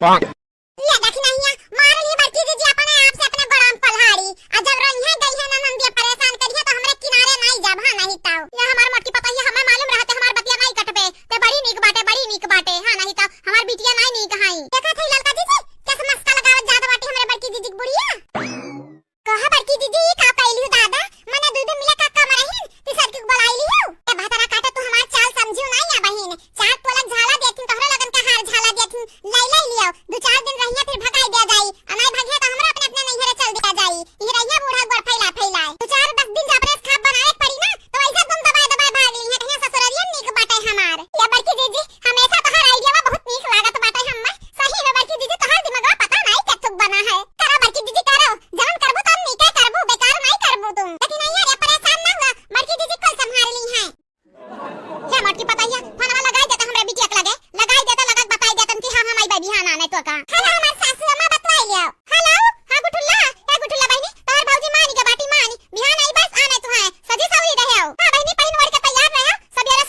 ये देखी नहीं है मार ली बड़की दीदी अपने आप से अपने गरम पल्हाड़ी आ जब रही है गई है ना नंदिया परेशान करी है तो हमरे किनारे नहीं जब हां नहीं ताऊ ये हमार मटकी पता है हमें मालूम रहते हमार बतिया नहीं कटबे ते बड़ी नीक बाटे हां नहीं ताऊ हमार बिटिया नहीं नीक हाई देखा थई ललका दीदी कैसे मस्का लगावत जात बाटी हमरे बड़की दीदी की बुढ़िया कहा बड़की दीदी का कैलू दादा मने दूध मिला का मरहिन ती सर के बुलाई लियो ए भातरा काटा तू हमार चाल समझियो नहीं या बहिन चार तोलक झाला देथिन तोहरे लगन का हार झाला देथिन लै लियो दो चार दिन रहिया फिर भगाई दे जाई अनाई भगिया तो हमरा अपने अपने नैहरे चल दिया जाई ये रहिया बूढ़ा गोर फैला दो चार 10 दिन जाबरे खाब बनाए पड़ी ना तो ऐसा तुम दबाए भाग ली है कहीं ससुररिया नीक बाटे हमार ये बड़की दीदी हमेशा तोहर आइडिया बहुत नीक लागत बाटे हम्मे सही में बड़की दीदी तोहर दिमाग पता नहीं कतुक बना है करा बड़की दीदी करो जवन करबो तब नीके करबो बेकार नहीं करबो तुम लेकिन नहीं यार परेशान ना हुआ बड़की दीदी कल संभाल ली है क्या मटकी पता है फोनवा लगाई देता हमरे बिटिया के लगे लगाई देता लगत बताई देतन कि हां आई बेबी हां आने तो का हेलो हमार सासू अम्मा बतवाइयो हेलो हां गुठुल्ला बहिनी तोहर भौजी मानी के बाटी मानी बिहान आई बस आने तू है सजी सवरी रहे हो हां बहिनी पहिन वड़ के तैयार रहे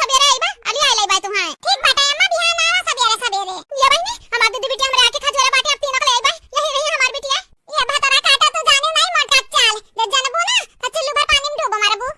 सबेरे आइबा अली आई लै तू है ठीक बाटे अम्मा बिहान आवा सबेरे ये बहिनी हमार दीदी बिटिया हमरे आके खजोरा बाटी अब तीनों के ले आइबा यही रही हमार बिटिया ये भातरा काटा तू जाने नहीं मोटा चाल जब जनबो ना तो चुल्लू भर पानी में डूबो मारबू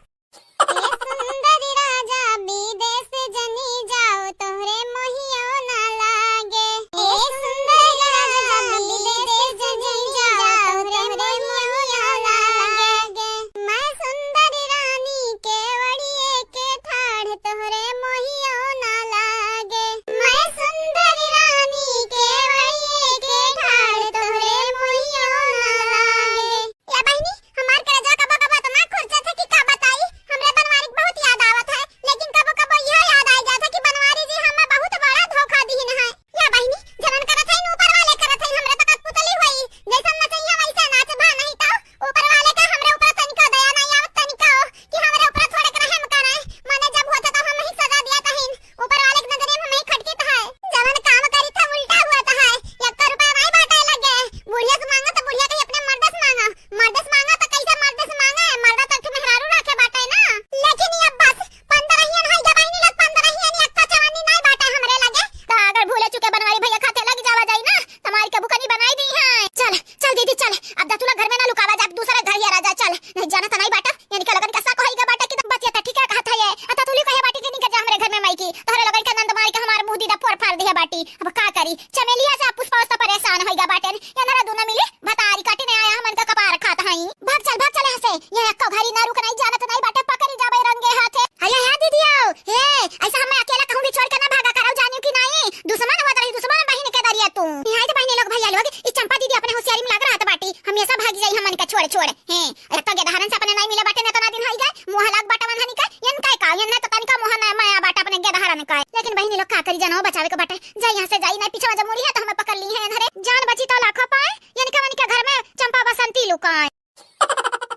ए सुंदरी राजा विदेश जनी जाओ तोहरे मोहियो ना लागे ए सुंदरी राजा विदेश जनी जाओ तोहरे मोहियो ना लागे मैं सुंदरी रानी के वड़िए के ठाड़ तोहरे मोहियो ना लागे मैं सुंदरी रानी के वड़िए के ठाड़ तोहरे मोहियो ना लागे या बहिनी हमार करजा का बाबा तो ना खुर्चा थे कि का बताई हमरे बनवारी बहुत याद आवत है लेकिन कबो यह याद आ जाता कि बनवारी जी हमें बहुत बड़ा धोखा दीन है या बहिनी जवन करत है ऊपर वाले करत है हमरे तक पुतली हुई जैसन नचैया वैसा नाच भा नहीं तो ऊपर वाले का हमरे ऊपर तनिका दया नहीं आवत तनिका कि हमरे ऊपर थोड़े कर रहम करे माने जब होता तो हम ही सजा दिया तहिन ऊपर वाले की नजर में ही खटकी है जवन काम करी था उल्टा हुआ था है 1 रुपया नहीं बाटे लगे बुढ़िया से मांगा तो बुढ़िया के अपने मर्द से मांगा तो कैसे मर्द से मांगा मर्द तक मेहरारू रखे बाटे ना लेकिन ये बस 15 ही नहीं जब ही लग 15 ही नहीं अच्छा चवन्नी नहीं बाटे हमरे लगे तो अगर भूले चुके बनवारी भैया खाते लग जावा जाई ना तुम्हारी कबू कनी बनाई दी है चल दीदी चल अब दा तुला घर में ना लुकावा जा दूसरे घर ही राजा चल नहीं जाना तो नहीं बाटा यानी के लगन कैसा कहेगा बाटा कि बचिया त ठीक है कहत है अता तुली कहे बाटी के निकल जा हमरे घर में माई की तोहरे लगन के नंद माई के हमार मुंह दीदा फोड़ फाड़ दिया बाटी अब का करी चमेलिया से पुष्पा उस परेशान होइगा बाटे या ना दोना मिले भतारी काटे ने आया हमन का कपार खात हई भाग चल हसे ये अक्का घरी ना रुक नहीं जाना तो नहीं बाटे पकड़ी जाबे रंगे हाथे अरे हां दीदी आओ हे ऐसा हम अकेला कहूं भी छोड़ के ना भागा कराओ जानियो कि नहीं दुश्मन हुआ रही दुश्मन बहिन के दरिया तू यहां तो बहिने लोग भैया लोग इस चंपा दीदी अपने होशियारी में लग रहा था बाटी हमेशा भागी जाई हमन का छोड़ हैं अक्का के धारन से अपने नहीं मिले बाटे ना तो ना दिन होई गए मोह लाग बाटा मन हनी का यन काय का यन ना तो तनिका मोह ना माया बाटा अपने के धारन का लेकिन बहिनी लोग का करी जानो बचावे के बाटे जा यहां से जाई नहीं पीछे जमुरी है तो हमें पकड़ ली है धरे जान बची तो लाखों पाए यानी के मन के घर में चंपा बसंती लुकाए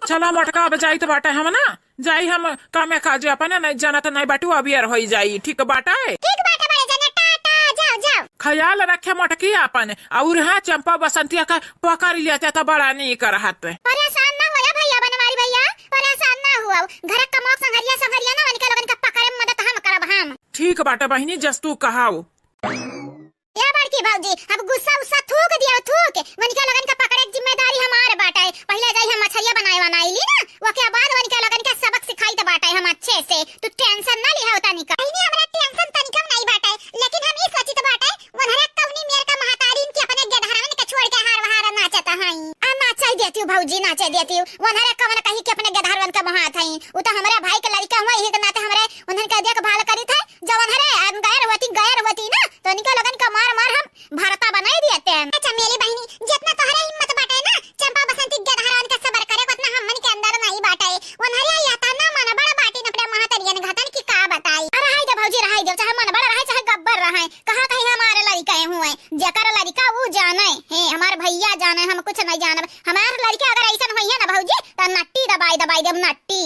चला मटका बजाई तो बाटा हम ना जाई हम कामे काजे अपन नहीं जाना तो नहीं बाटू अबियर होई जाई ठीक बाटा है ठीक बाटे बड़े जना टाटा जाओ ख्याल रखे मटकी अपन और हाँ चंपा बसंतिया का पकड़ लिया तो बड़ा नहीं कर हाथ परेशान ना होया भैया बनवारी भैया परेशान ना हुआ घर का मौक संघरिया ना वनिका लगन का पकड़े मदद हम करब हम ठीक बाटा बहिनी जस्तू कहाओ या बड़की भौजी अब गुस्सा थूक दिया थूक वनिका लगन का पकड़े की जिम्मेदारी हमार बाटा है पहले जाई हम मछलिया बनाई ली ना ओके बाद वनिका लगन का सबक सिखाई तो बाटा है हम अच्छे से तू टेंशन ना लिया होता निका नहीं हमरा टेंशन तनिका नहीं बाटा है लेकिन हम ये सोची तो बाटा है वनहरा कवनी मेर का महतारीन के अपने गधरावन के छोड़ के हार वहार नाचता हई आ नाचाई देती हूं भौजी नाचाई देती हूं वनहरा कवन कहीं के अपने गधरावन का महत हई उ तो हमारे भाई के लड़का हुआ ही के नाते हमरे उन्हन का देखभाल करी था जवन हरे गैर होती ना तो निका लगन का मार हम भारता बनाई दिए हैं अच्छा मेरी बहनी जितना तोहरे हिम्मत बाटे ना चंपा बसंती गधरावन का सबर करे उतना हमन के अंदर नहीं बाटे वनहरे याता ना मन बड़ा बाटी अपने महतरियन घातन की का बताई अरे हाय दे भौजी रहाई दे चाहे मन बड़ा रहे चाहे गब्बर रहे कहां कहीं हमारे लड़का हुए जेकर लड़का वो जाने है हमार भैया जाने हम कुछ नहीं जानब हमार लड़का अगर ऐसा होई है ना भौजी तो नट्टी दबाई देब नट्टी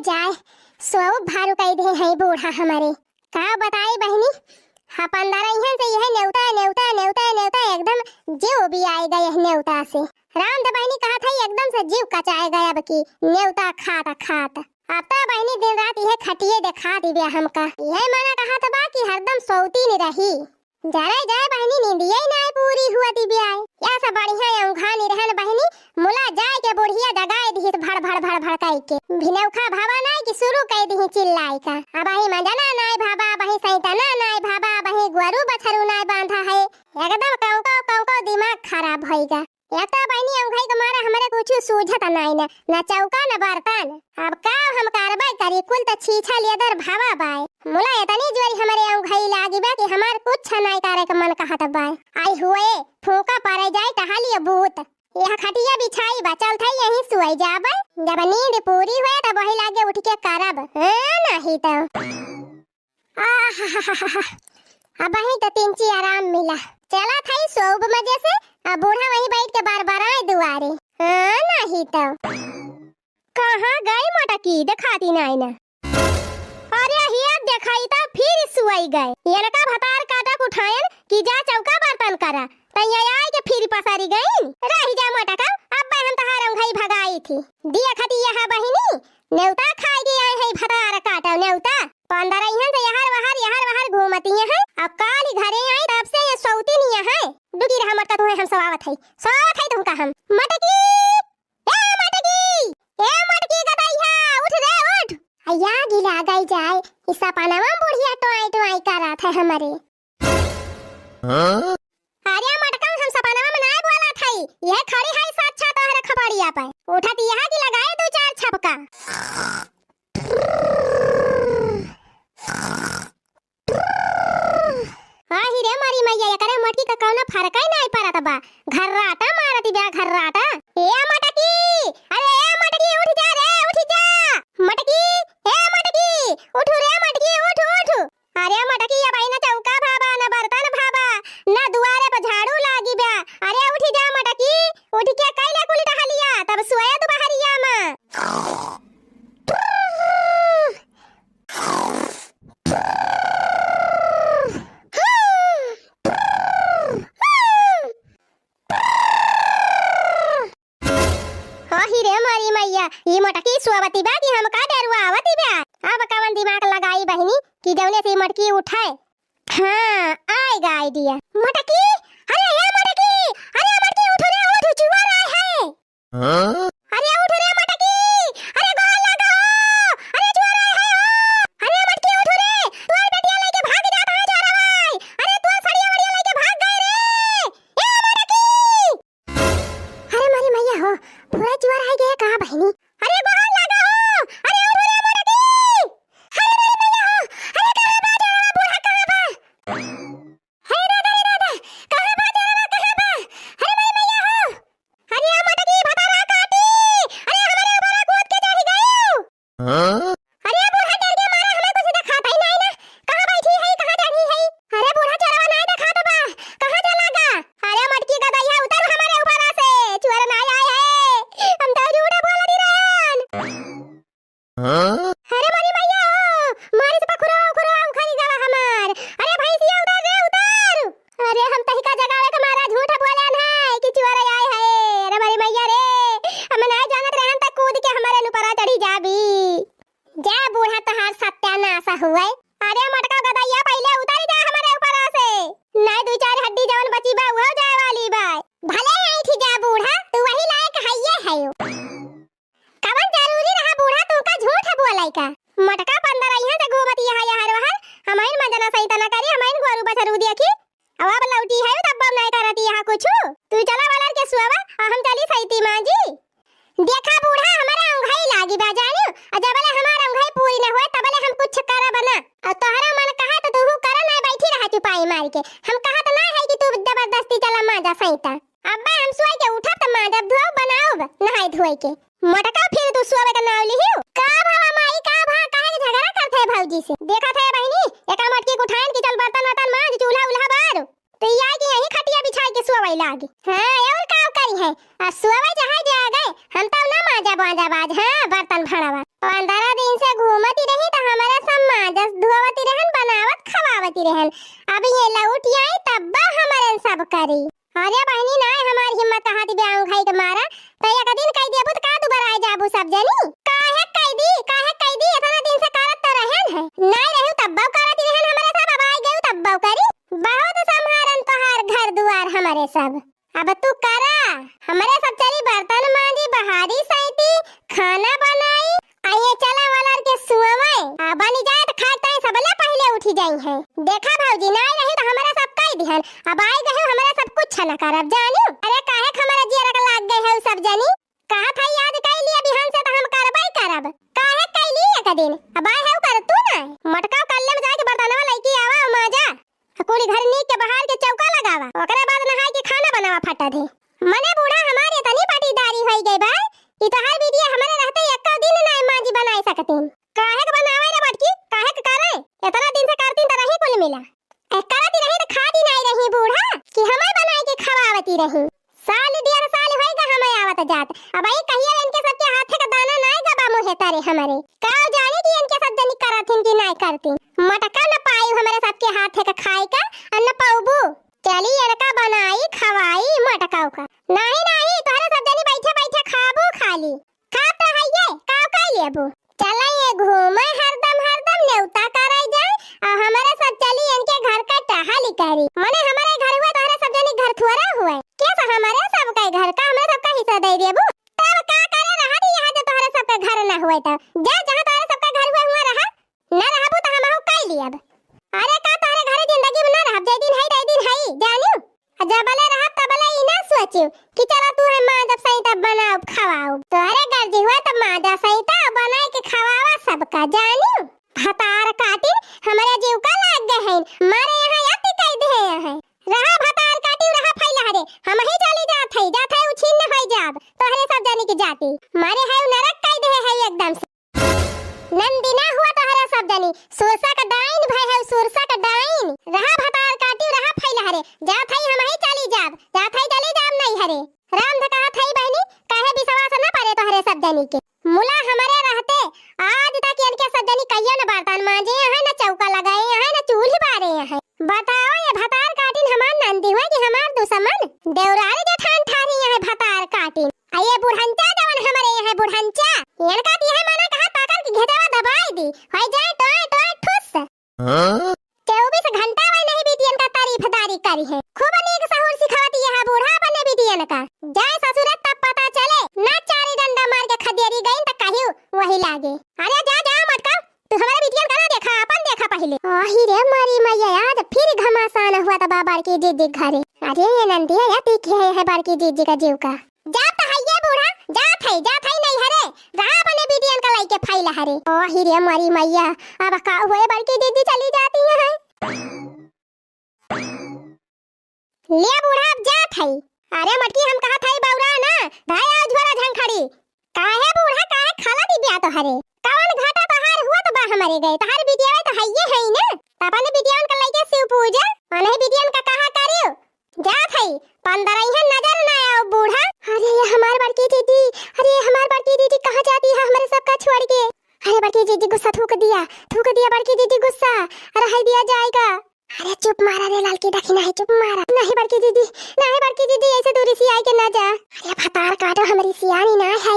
जाए सो भारू कह दे है बूढ़ा हमारे का बताई बहनी हपंदर यहाँ से यह न्योता एकदम जीव भी आएगा यह न्योता से राम दे बहनी कहा था एकदम से जीव कचाएगा अब की न्योता खाता अब तो बहनी दिन रात यह खटिए दिखा दिव्या हमका यह माना कहा था बा कि हरदम सोती नहीं रही जरा जाए बहनी नींदिया ही नहीं पूरी हुआ दिव्या या सब बढ़िया औंघा नहीं रहन बहनी मुला जाए के बुढ़िया जगाए दी भड़ भड़ भड़ भड़काई के भिनौखा भावा नहीं कि शुरू कर दी चिल्लाई का अब ही मजना नहीं भाबा बही सैताना नहीं भाबा बही गुरु बछरू नहीं बांधा है एकदम कौको दिमाग खराब होएगा या तो बहनी औंघाई के मारे हमारे कुछ सूझत नहीं न चौका न बर्तन अब का हम कार्रवाई करी कुल त छीछा लेदर भावा बाय मुला इतनी जोरी हमारे औंघाई लागी बा कि हमार कुछ नहीं करे के मन कहत बाय आई हुए फूका पड़े जाए तहाली भूत यह खटिया बिछाई बा चल थई यहीं सोई जाबे जब नींद पूरी हुए तब वही लागे उठ के करब नहीं तो अब ही तो तिनची आराम मिला चला थई सोब मजे से अब बूढ़ा वहीं बैठ के बार बार आए दुआरे नहीं तो कहाँ गए मटकी दिखाती नहीं ना अरे हिया दिखाई तो फिर सुई गए इनका भतार काटक उठायन कि जा चौका बर्तन करा तैया आए के फिर पसारी गई रही जा मटका अब हम तहार औंघाई भगाई थी दिया खती यहां बहिनी नेवता खाई गई है भतार काटा नेवता पंदर इहन से यहार वहार घूमती है अब काल घरे आई तब से ये सौती नहीं है दुगी रहा मत तुम्हें हम सवावत है तुमका हम मटकी गदैया उठ रे उठ अया गिला गई जाए इसा पानावा बुढ़िया टोई करा था हमारे अरे मटका हम सपनावा में नहीं बोला था यह खड़ी है साथ छा तोहरे खपड़िया पे उठत यहां की लगाए दो चार छपका ही रे मारी मैया एकरे मटकी का कौनो फर्क ही नहीं पड़त बा घर्राटा मारती बा घर्राटा ए मटकी अरे ए मटकी उठ जा मटकी ए मटकी उठ रे मटकी उठ अरे मटकी या भाई ना चौका भाबा ना बर्तन भाबा ना दुआरे पे झाड़ू लागी बा अरे उठ जा मटकी उठ के कैला कुली टहलिया तब सोया तू बहरिया में ये मटकी सुवती बा कि हम का डरुआ आवती बा अब कवन दिमाग लगाई बहनी कि जौने से मटकी उठाए हां आएगा आइडिया मटकी अरे मटकी उठ रे उठ चुआ रहा है अरे उठ रे मटकी अरे गोल लगा अरे चुआ रहा है अरे मटकी उठ रे तोर बेटिया लेके भाग जा कहां जा रहा है अरे तोर सड़िया वड़िया लेके भाग गए रे ए मटकी अरे मारी मैया हो पूरा चुआ रहा है कहां बहनी अरे गोल लगा अरे उठ रे मटकी अरे मारी मैया हो अरे कहां बा जा रहा बूढ़ा कहां बा अरे दादा कहां बा जा रहा कहां बा अरे मारी मैया हो अरे आ मटकी भतारा काटी अरे हमारे ऊपर कूद के चढ़ गई अरे बूढ़ा डर के मारा हमें कुछ दिखाता ही नहीं ना कहां बैठी है कहां चढ़ी है अरे बूढ़ा चरवा नहीं दिखाता बा कहां चला गया अरे मटकी का दैया उतर हमारे ऊपर से चोर ना आए है हम तो झूठ बोल दी रहन अरे मारी मैया हो मारे से पखुरा खाली गवा हमार अरे भैंसिया उतर अरे हम तही का जगावे के मारा झूठ बोले है कि चोर आए है अरे मारी मैया रे हम नहीं जानत रहन त कूद के हमारे ऊपर चढ़ी जाबी जा बूढ़ा तहार सत्यानाश हुए अरे मटका गदैया पहले उतर जा हमारे ऊपर से नहीं दो चार हड्डी जवन बची बा वो जाए वाली बा भले आई थी जा बूढ़ा तू वही लायक है कवन जरूरी रहा बूढ़ा तू का झूठ बोलाई का मटका पंदर यहां से घूमती है यार वहां हमाइन मजना सही तना करी हमाइन गोरु बछरू देखी अब लौटी है तब नहीं करती यहां कुछ तू चला वाला के सुवा हम चली सहीती मां जी देखा बूढ़ा हमारा अंघाई लागी बा जानी जबले हमारा अंघाई पूरी न होए तबले हम कुछ करा बना और तोहरा मन कहा तो तू कर नहीं बैठी रहा चुपाई मार के हम कहा तो ना है कि तू जबरदस्ती चला माजा सहीता अब्बा हम सोई के उठा त माजा धोओ बनाओ नहाई धोई के मटका फिर तू सोवे का नाव लिहियो का भावा माई का भा काहे झगड़ा करथे भौजी से देखा थे बहनी एका मटकी को उठान की चल बर्तन वर्तन मांज चूल्हा उल्हा बार तो ये आई कि यही खटिया बिछाई के सोवे लागी हां और काम करी है आ सोवे जहां जा गए हम तो ना माजा बाजा बाज हां बर्तन भड़ावा 15 दिन से घूमती रही तो हमारा सब माजस धोवती रहन बनावत खवावती रहन अब ये लौट आई तब हमारे सब करी अरे बहनी ना हमारी हिम्मत हाथी ब्याह खाई के मारा तो एक दिन कह देबू तो का दोबारा आ जाबू सब जनी काहे कह दी काहे न करब जानू। अरे काहे हमारा जियरा का लाग गए है उ सब जनी। कहा था याद कर लिया बिहान से तो हम करबई करब। काहे कैली एक दिन अब आए है कर तू ना मटका कल्ले में जाके बर्तनवा लईकी आवा माजा कुड़ी घर नी के बाहर के चौका लगावा ओकरे बाद नहाई के खाना बनावा फटा दे। मने बूढ़ा हमारे तनी पाटीदारी होई गई बा कि तो हर वीडियो हमारे रहते एक दिन ना माजी बनाए सकतीन। काहे के बनावे रे बटकी काहे के करे इतना दिन से करतीन त रही कुल मिला करती रही तो खाती नहीं रही बूढ़ा कि हमें बनाई के खवावती रही। साल डेढ़ साल होएगा हमें आवत जात अब आई कहिए इनके सबके हाथ का दाना नहीं गबा मुहे तारे हमारे काव जाने कि इनके सब जनी करथिन कि नहीं करतीन। मटका न पाई हमारे सबके हाथ का खाए का अन्न पाऊबू चली इनका बनाई खवाई मटकाओ का नहीं नहीं तोहरे सब जनी बैठे बैठे खाबू खाली खात रहिए काव का लेबू चलाइए घूमे हरदम हरदम नेउता कराई जाए और हमारे सब चली इनके घर का टहली करी मने हमारे घर हुए तोहरे सब जनी घर थोड़ा हुए कैसा हमारे सब का घर का हमारे सब का हिस्सा दे देबू तब का करे रहा दी यहां जो तोहरे सब का घर ना हुए त जा जहां तोहरे सब का घर हुए हुआ रहा न रहबू त हमहु कई लियब। अरे का तोहरे घर जिंदगी में न रहब जे दिन है जानू जबले रह तबले ई ना सोचू कि चला तू है मां जब सही तब बनाओ खवाओ तोहरे घर जी हुआ तब मां जब सही तब बनाए के खवावा सबका जानू। भतार काटी हमारे जीव का लाग गए हैं मारे यहाँ याती कह दे है रहा भतार काटी रहा फैला रे हम ही चली जात है उछिन न होई जाब तोहरे सब जानी की जाती मारे है नरक कह दे है एकदम से नंदिना हुआ तोहरे सब जानी सुरसा का डाइन भय है सुरसा का डाइन रहा भतार काटी रहा फैला रे जात है हम ही चली जाब नहीं हरे राम ध कहा थई बहनी काहे विश्वास न पड़े तोहरे सब जानी के मुला हमारे रहते आज तक इनके सब जानी कहियो न बर्तन मांजे है न चौका लगाए है न चूल्ही बारे है। बताओ ये भतार काटिन हमार नंदी हुए कि हमार दुश्मन देवरारी जेठान ठानी है भतार काटिन आये बुढ़ंचा जवन हमारे है बुढ़ंचा इनका ती है माना कहा ताकर की घेटावा दबाई दी होई जाए टोय ठुस 24 घंटा वही नहीं बीती इनका तारीफदारी करी है खूब नीक सहूर सिखाती है बूढ़ा बने बीती इनका जाए ससुर तब पता चले ना चारी डंडा मार के खदेरी गई त कहियो वही लागे। अरे जा जा मटका तू हमारे बिटिया का ना देखा अपन देखा पहले आही रे मारी मैया आज फिर घमासान हुआ त बाबा की जीजी घरे अरे ये नंदिया या तीखी है बड़की जीजी का जीव का जा त हइये बूढ़ा जा थई नहीं हरे रहा बने बिटिया का लाइके फैला हरे आही रे मारी मैया अब का हुए बड़की जीजी चली जाती है ले बूढ़ा अब जा थई। अरे मटकी हम कहा थई बौरा ना धाया झोरा झंखड़ी काहे बूढ़ा काहे खाला दी ब्या तो हरे कौन घाटा तहार हुआ तो बा हमारे गए तहार बिटिया तो हइये है ना पापा ने बिटिया का लेके शिव पूजा अनही बिटिया का कहा करियो जा थई 15 है नजर ना आओ बूढ़ा। अरे ये हमार बड़की दीदी अरे हमार बड़की दीदी कहां जाती है हमारे सब का छोड़ के अरे बड़की दीदी गुस्सा थूक दिया बड़की दीदी गुस्सा अरे हई दिया जाएगा। अरे चुप मारा रे लाल की दखी नहीं चुप मारा नहीं बड़की दीदी ऐसे दूरी से आई के ना जा अरे भतार काटो हमारी सियानी ना है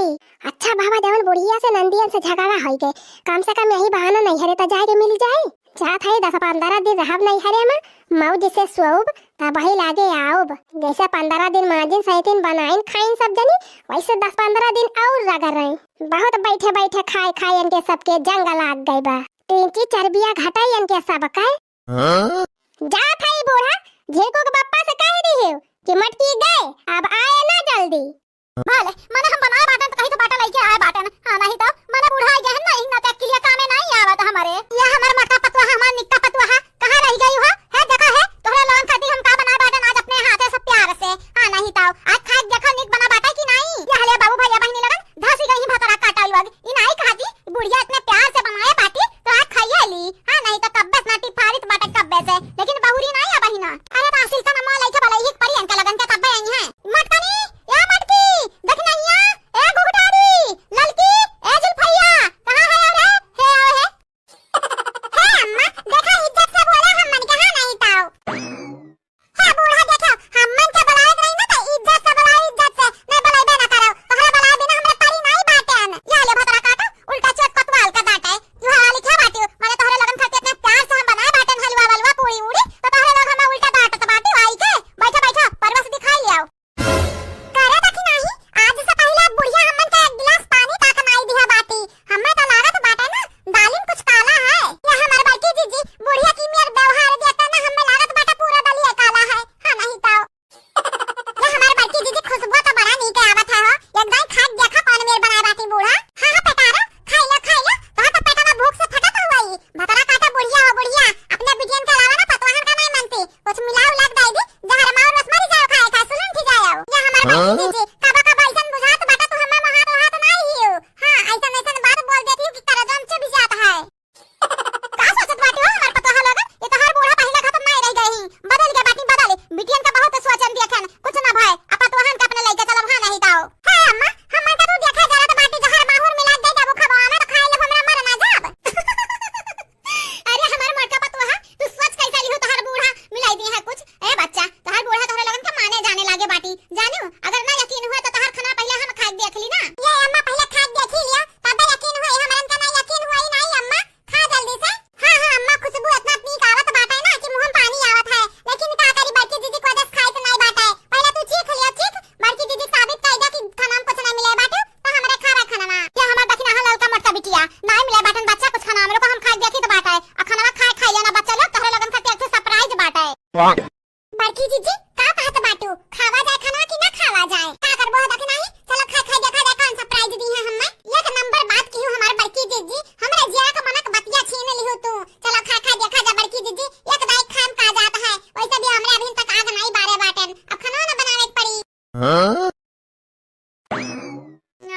अच्छा बाबा देवन बुढ़िया से नंदियन से झगड़ा होई गए कम से कम यही बहाना नहीं हरे त जाए के मिल जाए जात है 10-15 दिन रहब नहीं हरे में मऊ जिसे सोब तब वही लागे आओब जैसे 15 दिन माजिन सैतिन बनाइन खाइन सब जनी वैसे 10-15 दिन और रगर रहे बहुत बैठे बैठे खाए इनके सबके जंग लाग गई बा 3 चर्बिया घटाई इनके सब का जात है बूढ़ा झेको के पापा से कह दी कि मटकी गए अब आए ना जल्दी भले मने हम बनाए बाटन तो कहीं तो बाटा लेके आए बाटन हां नहीं तो मने बूढ़ा आ गया है नहीं ना तक के लिए कामे नहीं आवत हमारे ये हमार मटका पतवा हमार निक्का पतवा कहां रह गई हो है जगह है तोहरा लोन खाती हम का बनाए बाटन आज अपने हाथ से प्यार से हां नहीं तो आज खा देखो निक बना बाटा कि नहीं ये हले बाबू भैया बहनी लगन धासी गई भतरा काटा लग ई नहीं खाती बुढ़िया इतने प्यार से बनाए बाटी तो आज खाइए ली हां नहीं तो कब्बे नाटी फारित बाटा कब्बे से लेकिन बहुरी नहीं आ बहिना अरे तासिल का नाम लेके भले ही परी अंका लगन के कब्बे आई है मटकनी या मटकी देख नहीं एक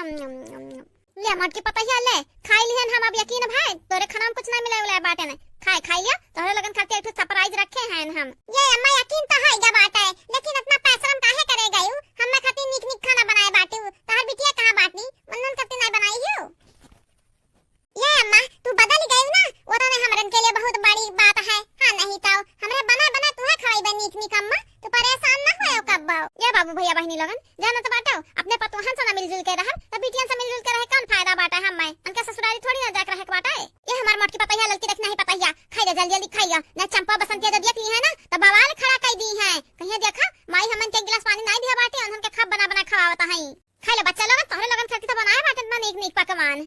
ले मोटकी पतैया ले खाई लिहन हम अब यकीन भाई तोरे खाना में कुछ नहीं मिले वाला बाटे ने खाई लिया तोरे लगन खाते एक सरप्राइज रखे हैं हम ये अम्मा यकीन तो है जब बाटे लेकिन इतना पैसा हम काहे करे गयो हम खाती निक निक खाना बनाए बाटे तार बिटिया कहां बाटनी मनन करती नहीं बनाई हो ये अम्मा तू बदल गई ना वो ने हमरन के लिए बहुत बड़ी बात है हां नहीं तो हमरे बना बना तू है खाई बनी निक निक अम्मा तू परेशान ना होयो कब ये बाबू भैया बहनी लगन जानो तो बाटो अपने पतोहन से ना मिलजुल के रह त बिटिया से मिलजुल के रहे कौन फायदा बाटा हम मैं उनके ससुराली थोड़ी ना जाके रहे के बाटा ये हमार मोटकी पतैया ललकी रखना है पतैया खाई ले जल्दी जल्दी खाइया ना चंपा बसंतिया जब देख ली है ना तो बवाल खड़ा कर दी है कहीं देखा माई हमन के गिलास पानी नहीं दिया बाटे उनके खब बना बना खवावता है खाई ले बच्चा लोगन तोहरे लोगन खाती तो बनाए बाटे मन एक नीक पकवान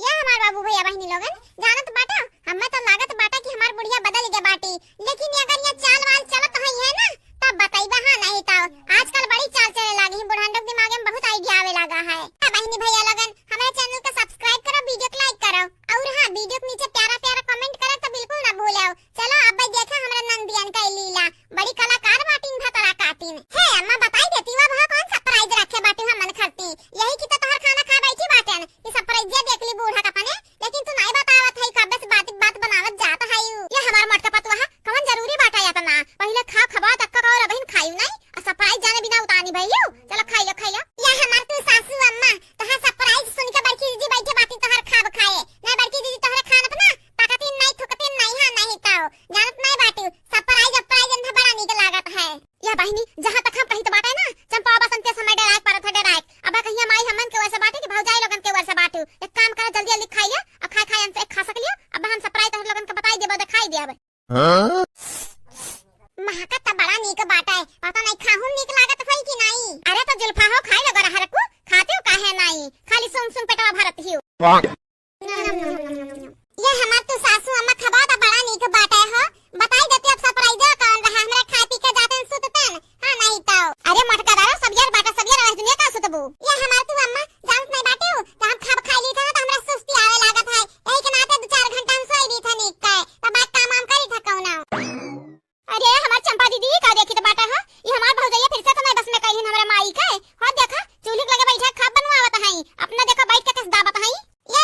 ये हमार बाबू भैया बहनी लोगन जानत बाटा हमें तो लागत बाटा कि हमार बुढ़िया बदल गए बाटी लेकिन अगर ये चाल वाल चलत है ना तब बताइबा हां नहीं तो आजकल बड़ी चाल चले लागी बुढ़ांडक दिमाग में बहुत आइडिया आवे लगा है बहनी भैया लोगन हमारे चैनल को सब्सक्राइब करो वीडियो को लाइक करो और हां वीडियो के नीचे प्यारा प्यारा कमेंट करो तो बिल्कुल ना भूलो चलो अब देखा हमारा नंदियन का लीला बड़ी कलाकार बाटिन भतरा काटिन है अम्मा बताई देती वो कौन सरप्राइज रखे बाटी हम मन करती यही की तो तोहर खाना खा बैठी बाटन ये सरप्राइज देख ली बूढ़ा का पने लेकिन तू नहीं बतावत है कब से बात बनावत जात है ये हमार मोटका पतवा कौन जरूरी बाटा या तना पहले खबा तक का और बहन खाई नहीं सरप्राइज जाने बिना उतानी भइयो चलो खाइयो या हमार तू सासू अम्मा तोहर सरप्राइज सुन के बड़की दीदी बैठे बाटी तोहर खाब खाए ना बड़की दीदी तोहरे खाना अपना ताकतिन नहीं थुकतिन नहीं हां नहीं तो जानत नहीं बाटी सरप्राइज अप्राइज बड़ा नीक लागत है या बहनी जहां तक हम कहीं तो बाटे ना चंपा बसंत के समय डराक परत है डराक अब कहीं माई हमन के वैसे बाटे कि भौजाई लोगन के वैसे बाटू एक काम कर जल्दी जल्दी खाइए अब खाए हम से खा सकलियो अब हम सरप्राइज तोहर लोगन के बताई देबो दिखाई देबे हां महका त बड़ा नीक बाटा है पता नहीं खाहू नीक लागत है कि नहीं अरे तो जुल्फा हो खाई लगा रहा रखू खाते हो काहे नहीं खाली सुन सुन पेटवा भरत हियो ये हमार तू सासू अम्मा खबा त बड़ा नीक बाटा है बताई देते अब सरप्राइज कौन रहा हमरा खा पी के जाते सुततन हां नहीं तो अरे मटका दारो सब यार बाटा सब यार रह दुनिया का सुतबू ये हमार तू अम्मा जानत नहीं बाटे हो त हम खाब खाई ली था त हमरा सुस्ती आवे लागत है एही के नाते 2-4 घंटा हम सोई ली था नीक का त बात काम करी था कौना अरे हमार चंपा दीदी का देखी तो बाटा है ये हमार भौजैया फिर से तो नहीं बस में कहीं हमारा माई का हो देखा चूल्ही लगे बैठा खाब बनवावत है अपना देखा बैठ के किस दावत है ये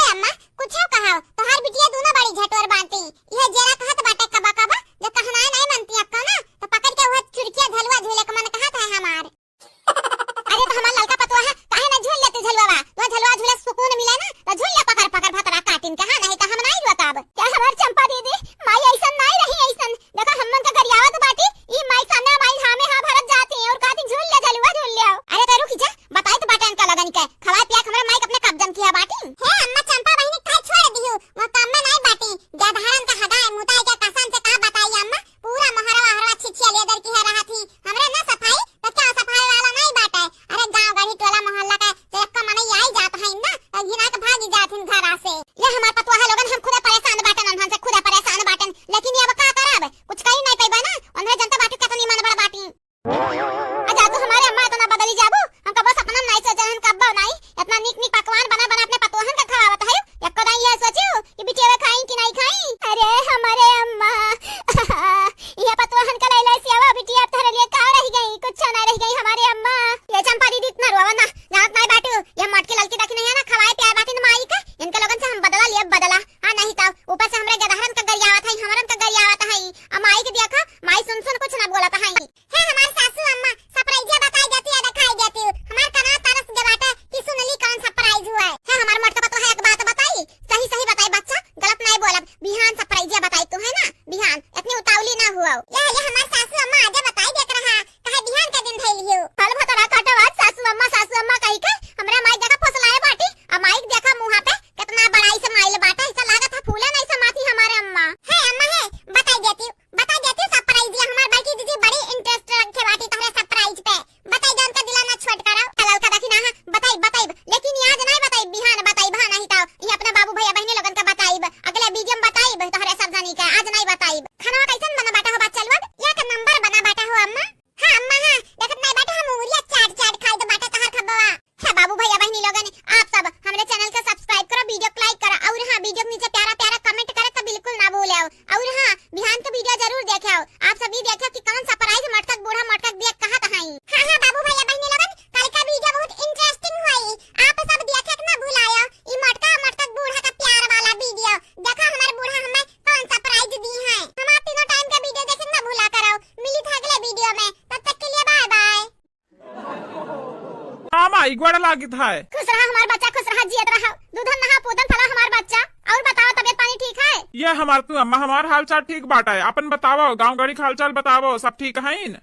माई गोड़ लागित है। खुश रहा हमार बच्चा, खुश रहा, जियत रहा, दूधन नहा पूदन फला हमार बच्चा। और बताओ तबियत पानी ठीक है? ये हमार तू अम्मा हमार हाल चाल ठीक बाटा है। अपन बतावो गाँव गड़ी हाल चाल बतावो, सब ठीक है न?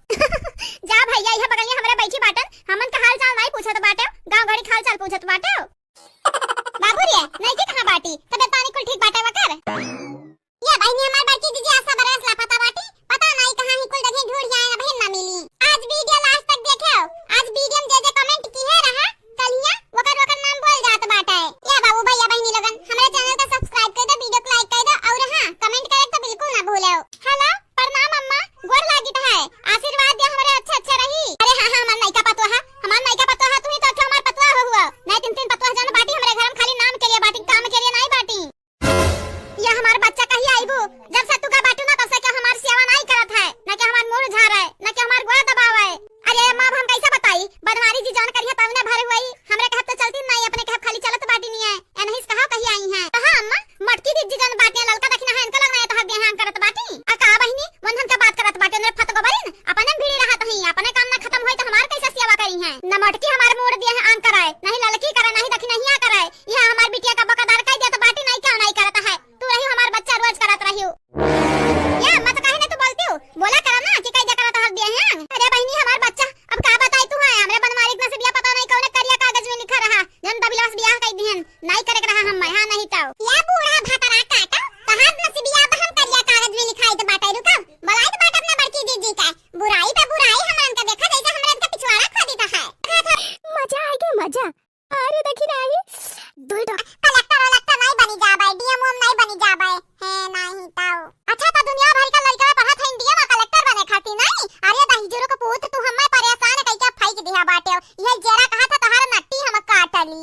जा भैया यह बगल में हमरे बैठी बाटन, हमन का हाल चाल नहीं पूछत बाटे, गांव घड़ी हाल चाल पूछत बाटे। बाबू रे नहीं के कहां बाटी, तबियत पानी कुल ठीक बाटे वकर? ये बहनी हमार बड़की दीदी आशा बरस लापता बाटी, पता नहीं कहां ही कुल जगह ढूंढ जाए ना बहन ना मिली। आज वीडियो लास्ट तक देखो, आज वीडियो में जे कमेंट की है रहा कलिया वकर नाम बोल जात बाटे। ये बाबू भैया बहनी लोगन हमरे चैनल को सब्सक्राइब कर दो, वीडियो को लाइक कर दो और हां कमेंट करे तो बिल्कुल ना भूलो। हेलो प्रणाम अम्मा, गोर लागित है, आशीर्वाद दे हमरे अच्छा रही। अरे हां हमार नैका पतवा है, हमार नैका पतवा है, तू ही तो अच्छा हमार पतवा हुआ। नहीं तीन पतवा जन बाटी हमरे घर में खाली नाम के लिए बाटी, काम के लिए नहीं बाटी। ये हमार बच्चा कहीं आईबू, जब से तू का बाटू ना तब से क्या हमार सेवा नहीं करत है, ना कि हमार मुंह झाड़ है, ना कि हमार गोड़ दबाव है। अरे मां हम कैसे बताई, बदमारी जी जान करिए तब ने भर हुई, हमरे कहत तो चलती नहीं, अपने कहत खाली चलत बाटी नहीं है। ए नहीं कहा कहीं आई है। हां अम्मा मटकी दी जन बाटी ललका देखना है, इनका लगना है तो हद देहां करत बाटी। आ का बहिनी वंधन का बात करत बाटी ने फत गोबरिन, अपने भीड़ी रहत ही, अपने काम ना खत्म होई तो हमार कैसे सेवा करी है। न मटकी हमार मोड़ दिए है आन कराए, नहीं ललकी करे, नहीं दखनहिया करे। यह हमार बिटिया का बकादार कह दिया तो बाटी नहीं क्यों नहीं करता है। तू रही हमार बच्चा रोज करत रही हो। ये मत काहे ने तू बोलती हो, बोला करा ना कि कई जगह तो हद दिए हैं। अरे बहिनी हमार बच्चा अब का बताई तू है, हमरे बनवारी इतना से बिया पता नहीं कौन करिया कागज में लिखा रहा, जन दबिलास बियाह कई दिहन नहीं करे रहा हम हां नहीं तो। या बूढ़ा भातरा काटा कहां से बियाह बहन करिया कागज में लिखाई तो बाटा रुका बलाई तो बाटा अपना बड़की दीदी का बुराई पे बुराई हमन का देखा जैसे हमरे का पिछवाड़ा खा देता है। मजा आएगा मजा। अरे देखी रही दुई दो कलेक्टर नहीं बनी जाबे, डीएम नहीं बनी जाबे है नहीं तो। अच्छा तो दुनिया भर का लड़का पढ़त है डीएम कलेक्टर बने खाती नहीं। अरे दहीजरो को पूत तू हमें परेशान कई क्या फाइक दिया बाटे, ये जरा कहा था तोहार नट्टी हम काटली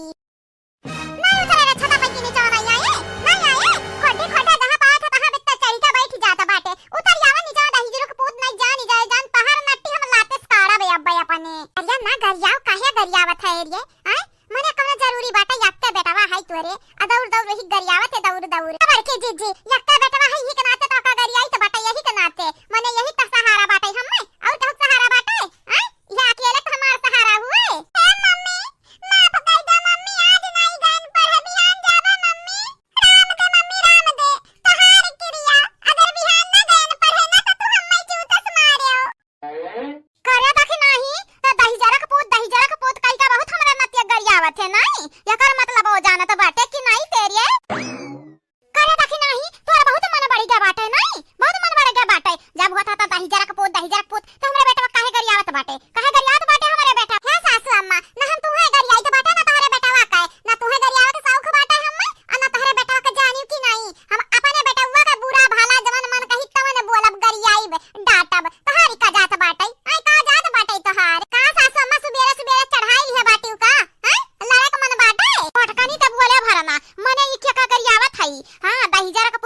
नहीं उतरे छता पे की नीचे नहीं आए, नहीं आए खोटे खोटे जहां पाए था तहां बित्ता चढ़ी के बैठ जाता बाटे। उतर जावा नीचे दहीजरो को पूत नहीं जान तोहार नट्टी हम लाते साड़ा बे अब अपने। अरे ना गरियाव काहे गरियावत है रे हैं, मने कौन जरूरी बाटे यक्के बेटावा है तोरे अदौर दौर रही गरियावत है दौर दौर बड़के जी यक्के बेटावा है ही के नाते तो का गरियाई तो बाटे यही के नाते मने यही तो सहारा बाटे हमें और तो सहारा बाटे हैं। ये अकेले तो हमार सहारा हुए। ए मम्मी माफ कर दे मम्मी, आज नहीं गन पर बिहान जावा मम्मी। राम दे मम्मी राम दे तहार क्रिया, अगर बिहान ना गन पर है ना तो तू हम्मे जूतस मारियो करे बाकी नहीं तो दहीजरा का पूत कई का बहुत हमरा नतिया गरियावत है नहीं। एकर मतलब हो जाना तो बाटे कि नहीं तेरे करे बाकी नहीं तोरा बहुत मन बढ़ी गया बाटे नहीं, बहुत मन बढ़ गया बाटे। जब होता था दहीजरा का पूत तो हमरे बेटा काहे गरियावत बाटे, काहे गरियावत बाटे हमरे बेटा है सासू अम्मा ना हम तुहे गरियाई तो बाटे ना तोहरे बेटा वाका ना तुहे गरियावत सौख बाटे हम्मे और ना तोहरे बेटा का जानियो कि नहीं। हम अपने बेटवा का बुरा भला जवन मन कही तवन बोलब गरियाई डाटब तोहारी का जात बाटे। आई का जात बाटे तोहार का सासू अम्मा सुबेरे चढ़ाई है बाटी का हैं लड़क मन बाटे पटकनी तब बोले भरना मने ई क्या गरियावत हई। हां दहीजरा का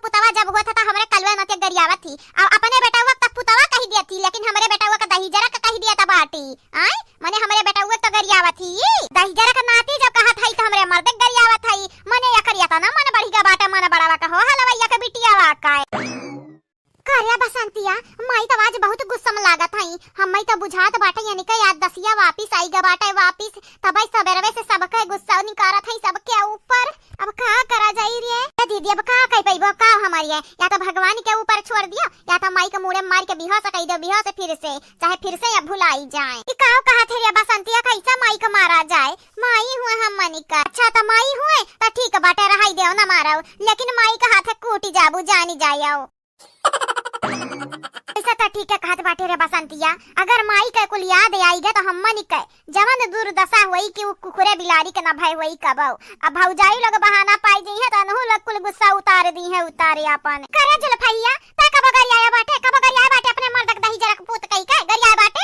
पुतवा जब होता था हमरे कलवा नते गरियावत थी और अपने बेटवा का पुतवा कही दिया थी, लेकिन हमरे बेटवा का दहीजरा का कही दिया था बाटी। आई मने हमरे बेटवा तो गरियावत थी दहीजरा का नाती जब कहा था तो हमरे मर्द गरियावत हई मने या करिया था ना मन बढ़ी गया बाटे मन बड़ावा का हो हलवैया का बिटिया वाका कार्या बसंतिया माई तो आज बहुत गुस्सा में लागत हई। हम तो बुझात बाटे यानी का याद दसिया वापिस आई ग बाटे वापिस तबई सबेरवे से सबके गुस्सा निकारत हई सबके ऊपर। अब का करा जाई रे दीदी, अब का कह पइबो का हमारी है, या तो भगवान के ऊपर छोड़ दिया या तो माई के मुड़े मार के बिहा सकई दो, बिहा से फिर से चाहे फिर से अब भुलाई जाए। ई का कहा थे रे बसंतिया कैसा माई को मारा जाए, माई हुए हम मनिका। अच्छा तो माई हुए तो ठीक बाटे रहाई देओ ना मारो, लेकिन माई का हाथ कूटी जाबू जानी जायो ऐसा तो ठीक है कहत बाटे रे बसंतिया। अगर माई का कुल याद आईगा तो हम मनिका जवन दुर्दशा हुई कि वो कुकुरे बिलारी के ना भय हुई कबो। अब भौजाई लोग बहाना पाई दी है तो अनहु लोग कुल गुस्सा उतार दी है उतारे अपन करे जुल्फैया ता कब गरिया बाटे अपने मर्द दही जरा पूत कई का गरिया बाटे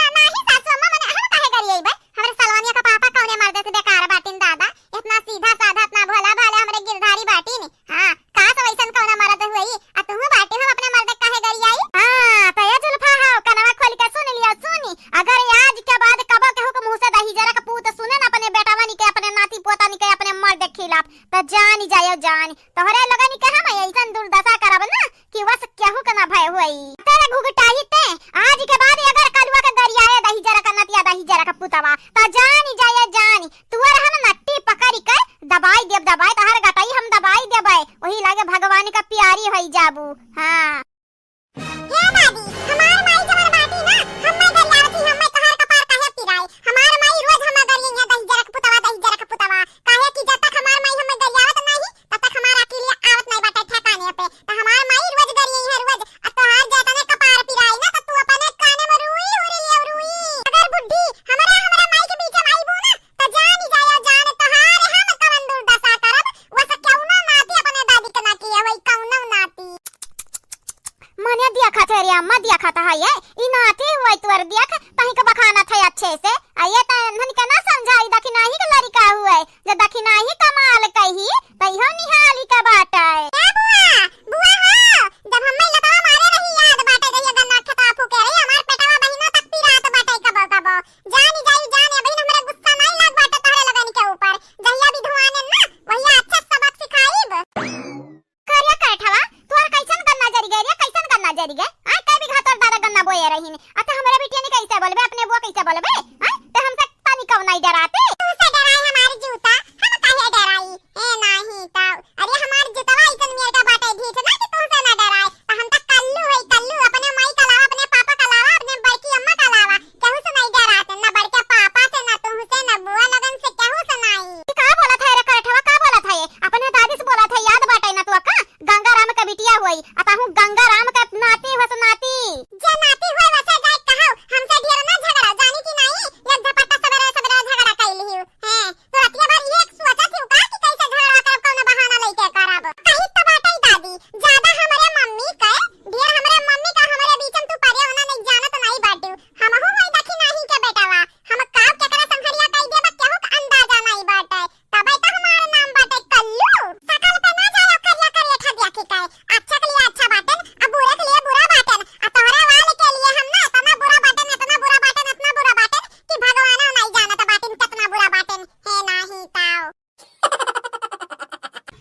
ना ही सासू अम्मा मने हम काहे गरियाई बे। हमरे सलवानिया का पापा कौने मर्द से बेकार बाटिन दादा, इतना सीधा साधा इतना भोला भाला हमरे गिरधारी बाटी ने। हां का तो वैसन कौना मर्द हुई आ तुम बाटे हम अपने मर्द काहे गरियाई। हां तो ये जुल्फा हां कनवा खोल के सुन लिया सुनी, अगर आज के बाद कबो के हुक्म मुंह से दही जरा का पूत सुने ना अपने बेटावा नी के अपने नाती पोता नी के अपने मर्द खिलाफ तो जान जायो जान तोहरे लगन के हम ऐसन दुर्दशा करब ना कि बस केहू के ना भय हुई। तेरे घुघटाई ते आज के बाद अगर कलवा का गरियाए दही जरा का नतिया दही जरा का पुतवा तो अम्मा दिया खाता है ये इनाते हुए तुर दिया तही का बखाना था अच्छे से आये त नन के ना समझाई दखी नाही का लड़का हुए जे दखी नाही कमाल कही तइहो निहाली का बाटा है ए बुआ हो जब हम्मे लतावा मारे रही याद बाटे रही गन्ना खता फूके रही हमार पेटवा बहिनो तक पी रात बाटे कबो कबो जानी जाए बहिन हमरा गुस्सा नहीं लाग बाटे तोहरे लगन के ऊपर जहिया भी धुआने ना वहिया अच्छा सबक सिखाईब करिया कैठवा तोर कैसन गन्ना जरी गए रे कैसन गन्ना जरी गए आ कई भी घातर दादा गन्ना बोए रही ने अत हमरा बिटिया ने कैसे बोलबे अपने बुआ कैसे बोलबे हां ते हमसे पानी कब नहीं डराते तू से डराई हमारी जूता हम काहे डराई ए नहीं ता अरे हमार जूतवा इतन मेर का बाटे ढीठ ना कि तू से ना डराए त हम तक कल्लू है कल्लू अपने माई का लावा अपने पापा का लावा अपने बड़की अम्मा का लावा केहू से नहीं डराते ना बड़के पापा से ना तू से ना बुआ लगन से केहू से नहीं का बोला था रे करठवा का बोला था ये अपने दादी से बोला था याद बाटे ना तू अक्का गंगाराम का बिटिया हुई अताहू गंगाराम का नाती वसनाती जे नाती हुई वसे जाय कहौ हमसे ढेर ना झगड़ा जानी कि नहीं एक झपट्टा सवेरे सवेरे झगड़ा कैली हूं हैं तो अतिया बार ये सोचा थी का कि कैसे झगड़ा करब कौन बहाना लेके करब कहीं तो बाटे दादी ज्यादा हमरे मम्मी का ढेर हमरे मम्मी का हमरे बीच में तू परे होना नहीं जानत नहीं बाटू हमहु होई दखी नहीं के बेटावा हम काव केकरा संघरिया कह देब केहू का अंदाजा नहीं बाटे तबे तो हमार नाम बाटे कल्लू सकल पे ना जाय करिया करिया ठदिया की काय अच्छा के लिए अच्छा बाटन अब बुरा के लिए बुरा बाटन आ तोहरे वाले के लिए हम ना इतना बुरा बाटन इतना बुरा बाटन इतना बुरा बाटन कि भगवान नहीं जानत बाटन कितना बुरा बाटन है नहीं ताओ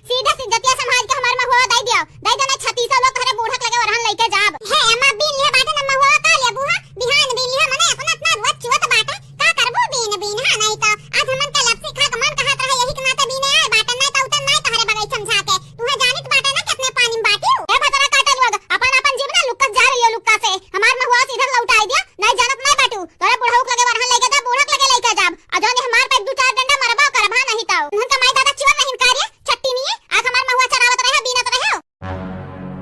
सीधा सिद्धतिया समाज के हमार में हुआ दई देना 36 लोग घरे बूढ़क लगे वरहन लेके जाब हे अम्मा बिन ले बाटन अम्मा हुआ का ले बुहा बिहान बिन ले मने अपना अपना रुआ चुवत बाटा का करबो बिन हां नहीं तो आज हमन के लपसी खा के मन कहत रहे यही के नाते बिन आए बाटन नहीं तो उतन नहीं तहरे बगै समझाते तुहे जानित बाटा ना कितने पानी में बाटियो ए भतरा काटल वग अपन अपन जीव ना लुक्का जा रही है लुक्का से हमार में हुआ सीधा लौटाई दिया नहीं जानत नहीं बाटू तोरे बुढ़ऊ लगे वरहन लेके जा बूढ़क लगे लेके जाब आ जोने हमार पे दो चार डंडा मरबा करबा नहीं ताऊ उनन का माई दादा चिवन नहीं कार्य छट्टी नहीं है आज हमार में हुआ चरावत रहे बीनत रहे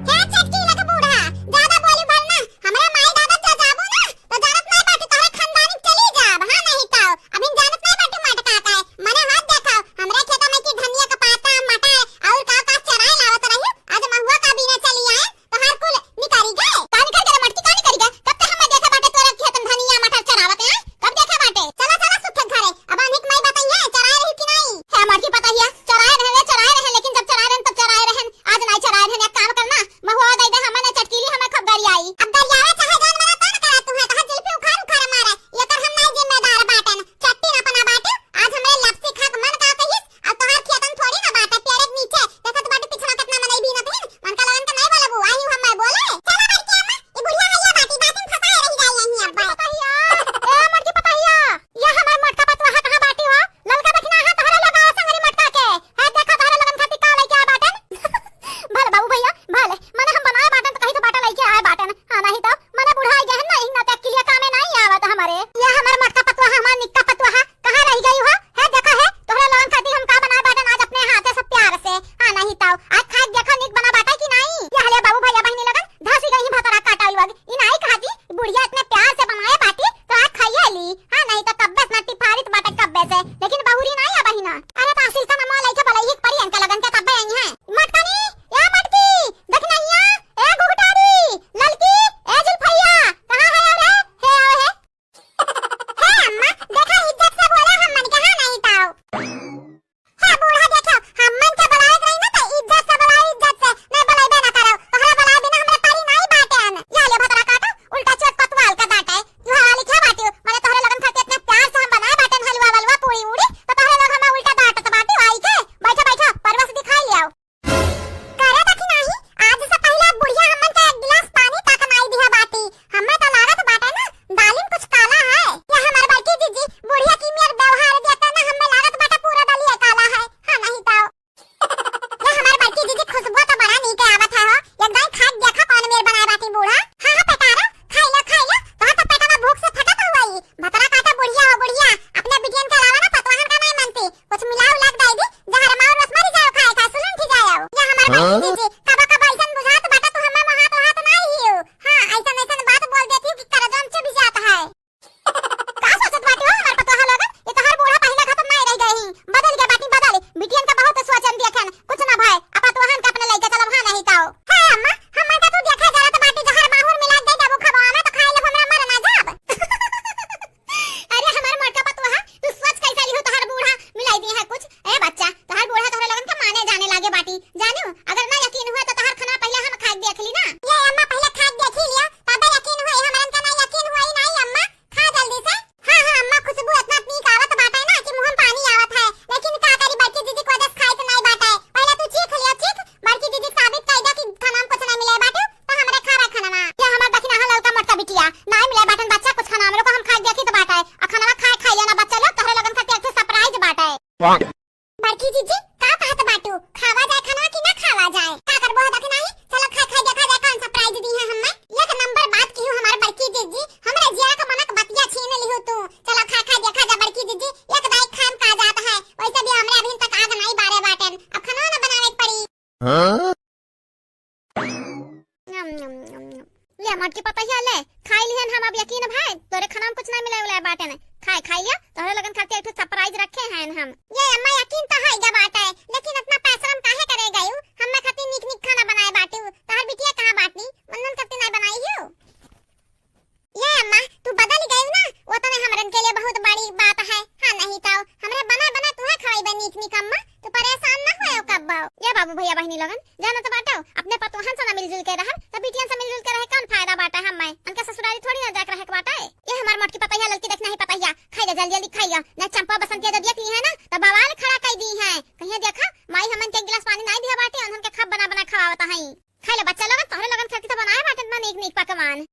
क्या छटकी लगे बूढ़ा ज्यादा बोली भरना हमरे माई दादा जा जाबो ना तो जानत नहीं बाटू तोरे खानदानी चली जाब हां नहीं ताऊ अभी जानत नहीं बाटू मटका का मने हाथ देखा हमरे खेत में की धनिया का पाता मटर और का चराई लावत रही आज महुआ का बीना चली आए तो हर कुल निकारी गए कानी कर के मटकी कानी करी गए कब तक हम देखा बाटे तोरे खेत में धनिया मटर चरावत है कब देखा बाटे चला चला सुखे घरे अब अनिक माई बताइए चराई रही कि नहीं है मटकी बताइए चराई रहे लेकिन जब चराई रहे तब चराई रहे आज नहीं चराई रहे एक काम करना महुआ दे दे हमने चटकीली हमें खबरी आई अब दरियावे चाहे जान मना तो करा तुम्हें कहा जुल्फी उखाड़ उखाड़ मारे ये कर हम नहीं जिम्मेदार बाटन चट्टी ना अपना बाटे आज हमें लपसी खा के मन का कहिस अब तोहर खेतन थोड़ी ना बाटे पेड़ के नीचे देखत बाटे पिछड़ा कितना मनई भी न थीन मन का लगन के नहीं बोलबू आई हूं हम बोले चला करके अम्मा ये बुढ़िया हैया बाटी बाटन फसाए रही जाई यहीं अब बताइया ए मटकी बताइया ये हमार मटका पतवा कहां बाटी हो ललका बखना है तोहरा लगा संगरी मटका के है देखा तोहरा लगन खाती का लेके आ बाटन भले बाबू भैया भले मने हम बनाए बाटन तो कहीं तो बाटा लेके आए बाटन हां नहीं तो मने बुढ़ाई गए नहीं ना तक के लिए कामे नहीं आवत हमारे ये हमार मटका पतवा हमार निक्का पतवा कहां रह गई हो है देखा है तोहरा लगन खाती हम का बनाए बाटन आज अपने हाथ से सब प्यार से हां नहीं तो आज खा देखा निक बना बाटा कि नहीं ये हले बाबू भैया बहनी लगन धासी गई भतरा काटाई वग इ नहीं कहती बुढ़िया इतने प्यार से बनाए बाटी तो आज खाइए ली हां नहीं तो कब्बे ना टिफारित बाटा कब्बे से लेकिन बहुरी नहीं आ बहिना अरे तासील का नाम लेके भले ही परियन का लगन के कब्बे आई है मटकानी या मटकी देख नैया ए गुगटारी ललकी ए जुल्फैया कहां है रे हे आवे है हे अम्मा देखा इज्जत से बोला हम मन कहां नहीं ताऊ है बूढ़ा देखो हम मन के बुलाए रही ना तो इज्जत से बुलाए इज्जत से मैं बुलाए ना करो तोहरा बुलाए बिना हमरे परी नहीं बाटन या ले भतरा काटा उल्टा चोट पतवाल का डाटा है तू हाली क्या बाटी माने तोहरे लगन खाती इतने प्यार से हम बनाए बाटन हलवा वलवा पूरी उड़ी तो तोहरे लोग हमें उल्टा डांटत बाटी आई के बैठा बैठा परवस दिखाई ले आओ करे दखी नहीं आज से पहले बुढ़िया हमन के एक गिलास पानी तक नहीं दिया बाटी हमें तो लागत बाटे ना दालिम कुछ काला है या हमार बड़की जीजी बुढ़िया की मेर व्यवहार देता ना हमें लागत बाटे पूरा दलिया काला है हां नहीं तो ये हमार बड़की जीजी खुशबू तो बड़ा नहीं के आवत है हो एकदम खा देखा कौन मेर बनाए बाटी बूढ़ा हां हां पेटारा खाई लो तो तो पेटा में भूख से फटत हुई भतरा काटा बुढ़िया हो बुढ़िया अपने बिटियन के अलावा ना पतवाहन का नहीं मानती कुछ मिलाओ लग दाई दी जहर मार रसमरी जाओ खाए खा सुलन थी जाओ ये हमार बड़की जीजी कबा कबा ऐसन बुझात बाटा तू हमें वहां तो हाथ नहीं हियो हां ऐसन ऐसन बात बोल देती कि करजम चुभ जाता है का सोचत बाटी हो हमार पतवाह लोगन ये तो हर बूढ़ा पहले खत्म नहीं रह गई बदल के बाटी बदल बिटियन का बहुत सोचन देखन कुछ ना भाई अपा तोहन का अपने लेके चलब हां नहीं ताओ हां अम्मा हम का तू देखा जरा तो बाटी जहर माहौर मिला दे जब बड़की जीजी का कहत बाटू, खावा जाए खाना कि ना खावा जाए? का करबो देख नहीं? चलो खा खा देखा जाए कौन सरप्राइज दी है हमें। एक नंबर बात की हूं हमार बड़की जीजी, हमरे जिया का मनक बतिया छीन लिहु तू। चलो खा खा देखा जा बड़की जीजी, एक दाई खान का जात है। वैसे भी हमरे अभी तक आग नहीं बारे बाटन, अब खाना ना बनावे पड़ी। ले मटकी पता ही ले खाई लिहन हम, अब यकीन भाई तोरे खाना में कुछ नहीं मिले वाला बाटे ने। खाई लिया तोरे लगन खाते एक सरप्राइज रखे हैं हम। ये अम्मा यकीन तो है गा बाटे, लेकिन इतना पैसा हम काहे करे गयो? हम खाती निक निक खाना बनाए बाटू, तोहर बिटिया कहां बाटनी? मनन करती नहीं बनाई हो। ये अम्मा तू बदल गई ना, वो तो हमरन के लिए बहुत बड़ी बात है। हां नहीं तो हमरे बना बना तुहे खवाई निक निक अम्मा, तू परेशान ना होयो कब। ये बाबू भैया बहनी लोगन जानो तो बाटो, अपने पतोहन से ना मिलजुल के रह, तो बिटियन से मिलजुल के रहे कौन फायदा बाटा हम मैं? उनके ससुराली थोड़ी ना जाके रहे के बाटा है। ये हमार मोटकी पतैया लड़की देखना ही पतैया, खाई जा जल्दी जल्दी खाइया ना। चंपा बसंतिया जब देख ली है ना तो बवाल खड़ा कर दी है। कहिए देखा माई हमन के एक गिलास पानी नहीं दिया बाटे, उनके खब बना बना खवावता है। खाई ले बच्चा लोगन, तोहरे लोगन खाती तो बनाए बाटे ना नीक नीक पकवान।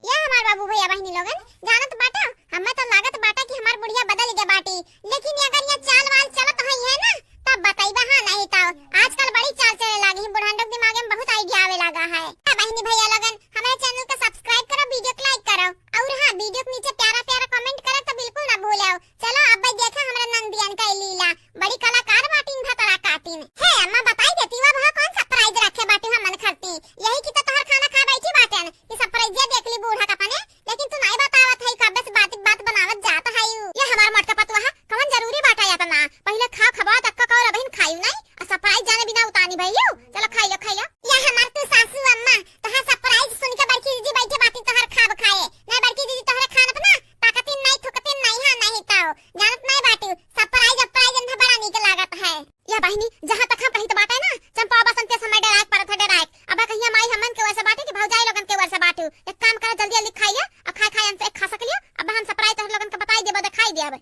ये हमार बाबू भैया बहनी लोगन जानत बाटा, हमें तो लागत बाटा कि हमार बुढ़िया बदल गए बाटी, लेकिन अगर ये चाल वाल चलत है ना तब बताइबा। हां नहीं तो आजकल बड़ी चाल चले लागी, बुढ़ान लोग दिमाग में बहुत आइडिया आवे लगा है। बहनी भैया लोगन हमारे चैनल को सब्सक्राइब करो, वीडियो को लाइक करो, और हां वीडियो के नीचे प्यारा प्यारा कमेंट करे तो बिल्कुल ना भूलो। चलो अब भाई देखा हमारा नंदियन का लीला, बड़ी कलाकार बाटीन भतरा काटीन है। अम्मा बताई देती वो वहां कौन सरप्राइज रखे बाटी हम मन करती, यही की तो तोहर खाना खा बैठी बाटन ये सरप्राइज देख ली बूढ़ा का पने, लेकिन तू नहीं बतावत है कब से बात बनावत जात है। ये हमार मटका पतवा कौन जरूरी बाटा या ना, पहले खा खबा तक का और बहन खायू नहीं और सरप्राइज जाने बिना उतानी भइयो। चलो खाई लो। ये हमार तू सासू अम्मा तोहर सरप्राइज सुन के बड़की दीदी बैठे बाटी तोहर खाब खाए नहीं। बड़की दीदी तोहरे खाना बना ताकतिन नहीं थुकतिन नहीं। हां नहीं तो जानत नहीं बाटी सरप्राइज अप्राइज बड़ा नीक लागत है। या बहनी जहां तक हम कही तो बाटे ना चंपा बसंत के समय डराक परत है डराक, अब कहिया माई हमन के वैसे बाटे कि भौजाई लोगन के वैसे बाटू। एक काम कर जल्दी जल्दी खाई लिया, अब खाए हम से खा सकलियो। अब हम सरप्राइज तोहर लोगन के बताई देबो, दिखाई देब।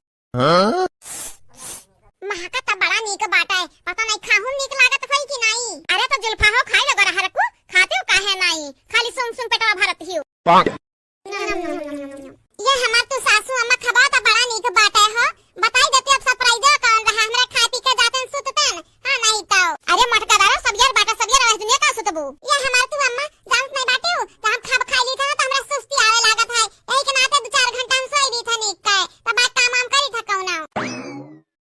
महका त बड़ा नीक बाटा है, पता नहीं खाहू नीक लागत है कि नहीं। अरे तो जुल्फा हो खाई लगा रहा रखू, खाते हो काहे नहीं, खाली सुन सुन पेटवा भरत हियो। ये हमार तो सासू अम्मा खबा त बड़ा नीक बाटा है। हो बताई देती अब सरप्राइज कौन रहा, हमरा खा पी के जातन सुततन। हां नहीं तो अरे मटका दारो सब यार बाटा सब यार दुनिया का सुतबू। ये हमार तू अम्मा जानत नहीं बाटे हो तो हम खब खाई ली था तो हमरा सुस्ती आवे लागत है, यही के नाते 2-4 घंटा हम सोई ली था नीक का, तब बात काम हम करी था कौना।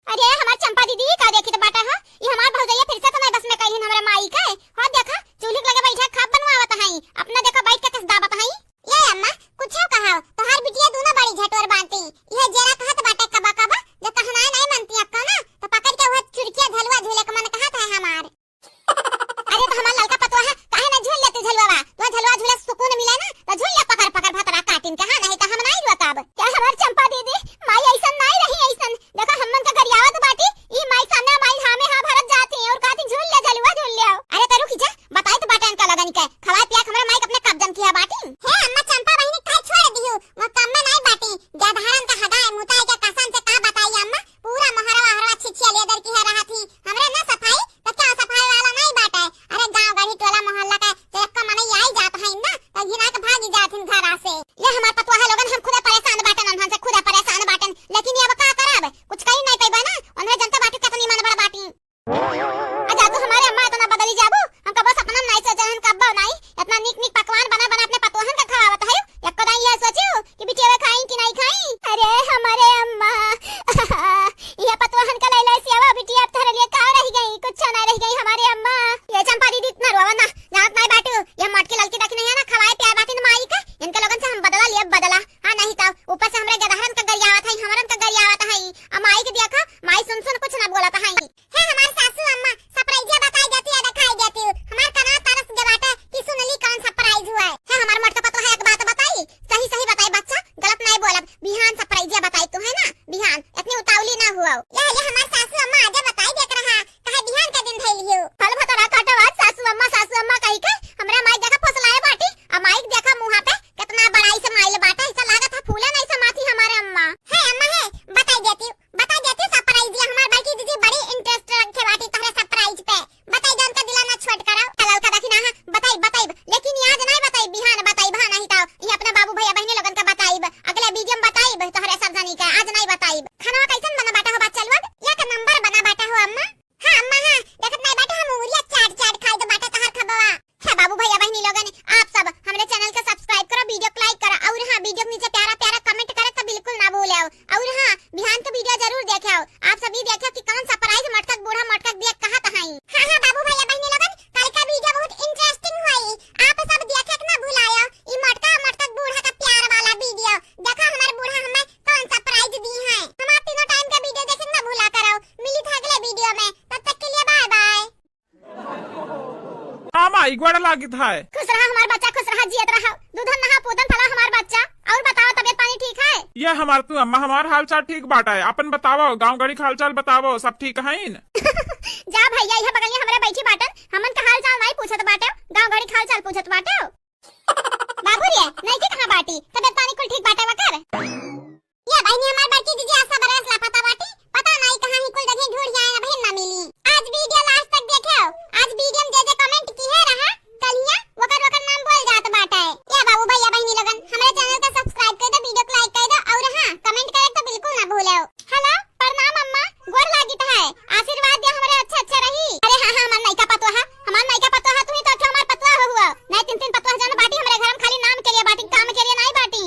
अरे हमार चंपा दीदी का देखी तो बाटा है, ये हमार भौजैया फिर से तो नहीं बस में कही हमरा माई का। हो देखा चूल्ही लगे बैठा खब बनवावत है, अपना देखा बैठ के कस दावत है। ये अम्मा कुछ कहा तोहार बिटिया दोनों बड़ी झटोर बांटी, ये जरा कहत बाटे कबा कबा जब कहना नहीं मनती अक्का ना तो पकड़ के वो चुड़किया झलवा झूले के मन कहत है हमार। अरे तो हमार लड़का पतवा है काहे ना झूल लेती झलवा, तो झलवा झूले सुकून मिले ना तो झूल ले पकड़ पकड़ भतरा काटिन के। हां नहीं तो हम नहीं रुकब। क्या हमार चंपा दीदी माई ऐसा नहीं रही, ऐसा देखा हमन का गरियावत बाटी ई माई सामने माई हां में हां भरत जाती और कहती झूल ले झलवा झूल ले। अरे तो रुक जा बताई तो बाटा इनका लगन के खवा पिया हमरा माई अपने कब्जन किया बाटी। हे अम्मा चंपा बहनी काहे छोड़ दियो, वो कम में नहीं बाटी गधारन का हगाए मुताई के कसम से का बताई अम्मा, पूरा महरवा हरवा छिछिया लेदर की है रहा थी हमरे ना सफाई तो क्या सफाई वाला नहीं बाटा। अरे गांव गढ़ी टोला मोहल्ला का एक मने आई जात है ना तो घिना के भागी जाथिन घर से। ये हमार पतवा है लोगन हम खुद परेशान बाटन, हम से खुद परेशान बाटन, लेकिन ये अब का करब कुछ कही नहीं पैबा ना, उन्हें जनता बाटी कितनी मन बड़ा बाटी। अच्छा तो हमारे अम्मा इतना बदली जाबू, हम कब सपना नहीं सोचे हम कब नहीं इतना नीक नीक पकवान बना बना अपने पतोहन का खवावत है। एक को नहीं ये सोचो कि बिटिया खाई कि नहीं खाई। अरे हमारे अम्मा ये पतोहन का लैला सेवा बिटिया अब थारे लिए का रह गई, कुछ नहीं रह गई हमारे अम्मा। ये चंपा दीदी इतना रोवा ना जानत नहीं बाटू, ये मटकी लड़की देखी नहीं है ना खवाए प्यार बाटी न माई का, इनके लोगन से हम बदला लिए बदला। हां नहीं तो ऊपर से हमरे गदहरन का गरियावत है, हमरन का गरियावत है। अब माई के देखा माई सुन सुन कुछ ना बोलत है। है हमार सासू अम्मा सरप्राइज बताई देती है दिखाई देती हमार कना तरस के बाटा कि सुनली कौन सरप्राइज हुआ है। हमार मटका पतो है एक बात बताई, सही सही बताई बच्चा गलत नहीं बोलब, बिहान सरप्राइज बताई तू है ना, बिहान इतनी उतावली ना हुआ। ये हमार सासू अम्मा आगे बताई देख रहा कहे बिहान का दिन धइलियो फल भतरा काटवा सासू अम्मा कहि के हमरा माई देखा फसलाए बाटी। अब माई देखा मुंह पे कितना बड़ाई से माइल बाटा, ऐसा लागत है फूले नहीं समाती हमारे अम्मा। है अम्मा है बताई देती सरप्राइज ये हमार बाकी दीदी बड़ी इंटरेस्ट रखे बाटी तोहरे सरप्राइज पे। बताई जन का दिला ना छोड़ करो कलल का देखी ना बताई लेकिन आज नहीं बताई, बिहान बताई भा नहीं तो ये अपने बाबू भैया बहनी लोगन का बताई, अगले वीडियो में बताई तोहरे सब जानी का, आज नहीं बताई। खाना कैसन बना बाटा हो बात चलवा या सभी देखो कि कौन सा प्राइज मटका बूढ़ा मटका दिया कहा तहाई। हां हां बाबू भैया बहनी लोगन कल का वीडियो बहुत इंटरेस्टिंग हुई। आप सब देखे ना भुलाया ई मटका मटका बूढ़ा का प्यार वाला वीडियो। देखो हमारे बूढ़ा हमें कौन सा प्राइज दी है। हम आप तीनों टाइम का वीडियो देखे ना भूला करो। मिली था अगले वीडियो में, तब तक के लिए बाय बाय। हाँ माई गोड़ लागित है। खुश रहा हमार बच्चा, खुश रहा, जियत रहा, दूधन नहा पूदन फला हमार बच्चा। और बताओ तबियत पानी ठीक है? ये हमार तू अम्मा हमार हाल चाल ठीक बाटा है। अपन बतावो गाँव गड़ी हाल चाल बतावो, सब ठीक है न? जा भैया यह बगल में हमरे बैठी बाटन, हमन का हाल चाल नहीं पूछत बाटे, गांव गड़ी हाल चाल पूछत बाटे। बाबू रे नहीं की कहां बाटी, तबियत पानी कुल ठीक बाटे वकर? ये बहनी हमार बच्ची दीदी आशा बरस लापता बाटी, पता नहीं कहां ही कुल जगह ढूंढ जाए ना बहन ना मिली। आज वीडियो लास्ट तक देखो। आज वीडियो में जे कमेंट की है रहा कलिया वकर वकर नाम बोल जात बाटे। ये बाबू भैया बहनी लोगन हमारे चैनल को सब्सक्राइब कर दो, वीडियो को लाइक कर दो और हां कमेंट करे तो बिल्कुल ना भूलो। हेलो प्रणाम अम्मा, गोड़ लागित है, आशीर्वाद दे हमारे अच्छा रही। अरे हां हां हमार नैका पतवा है, हमार नैका पतवा है, तुम्ही तो हमार पतवा हो हुआ नहीं। तीन पतवा जन बाटी हमारे घर में खाली नाम के लिए बाटी, काम के लिए नहीं बाटी।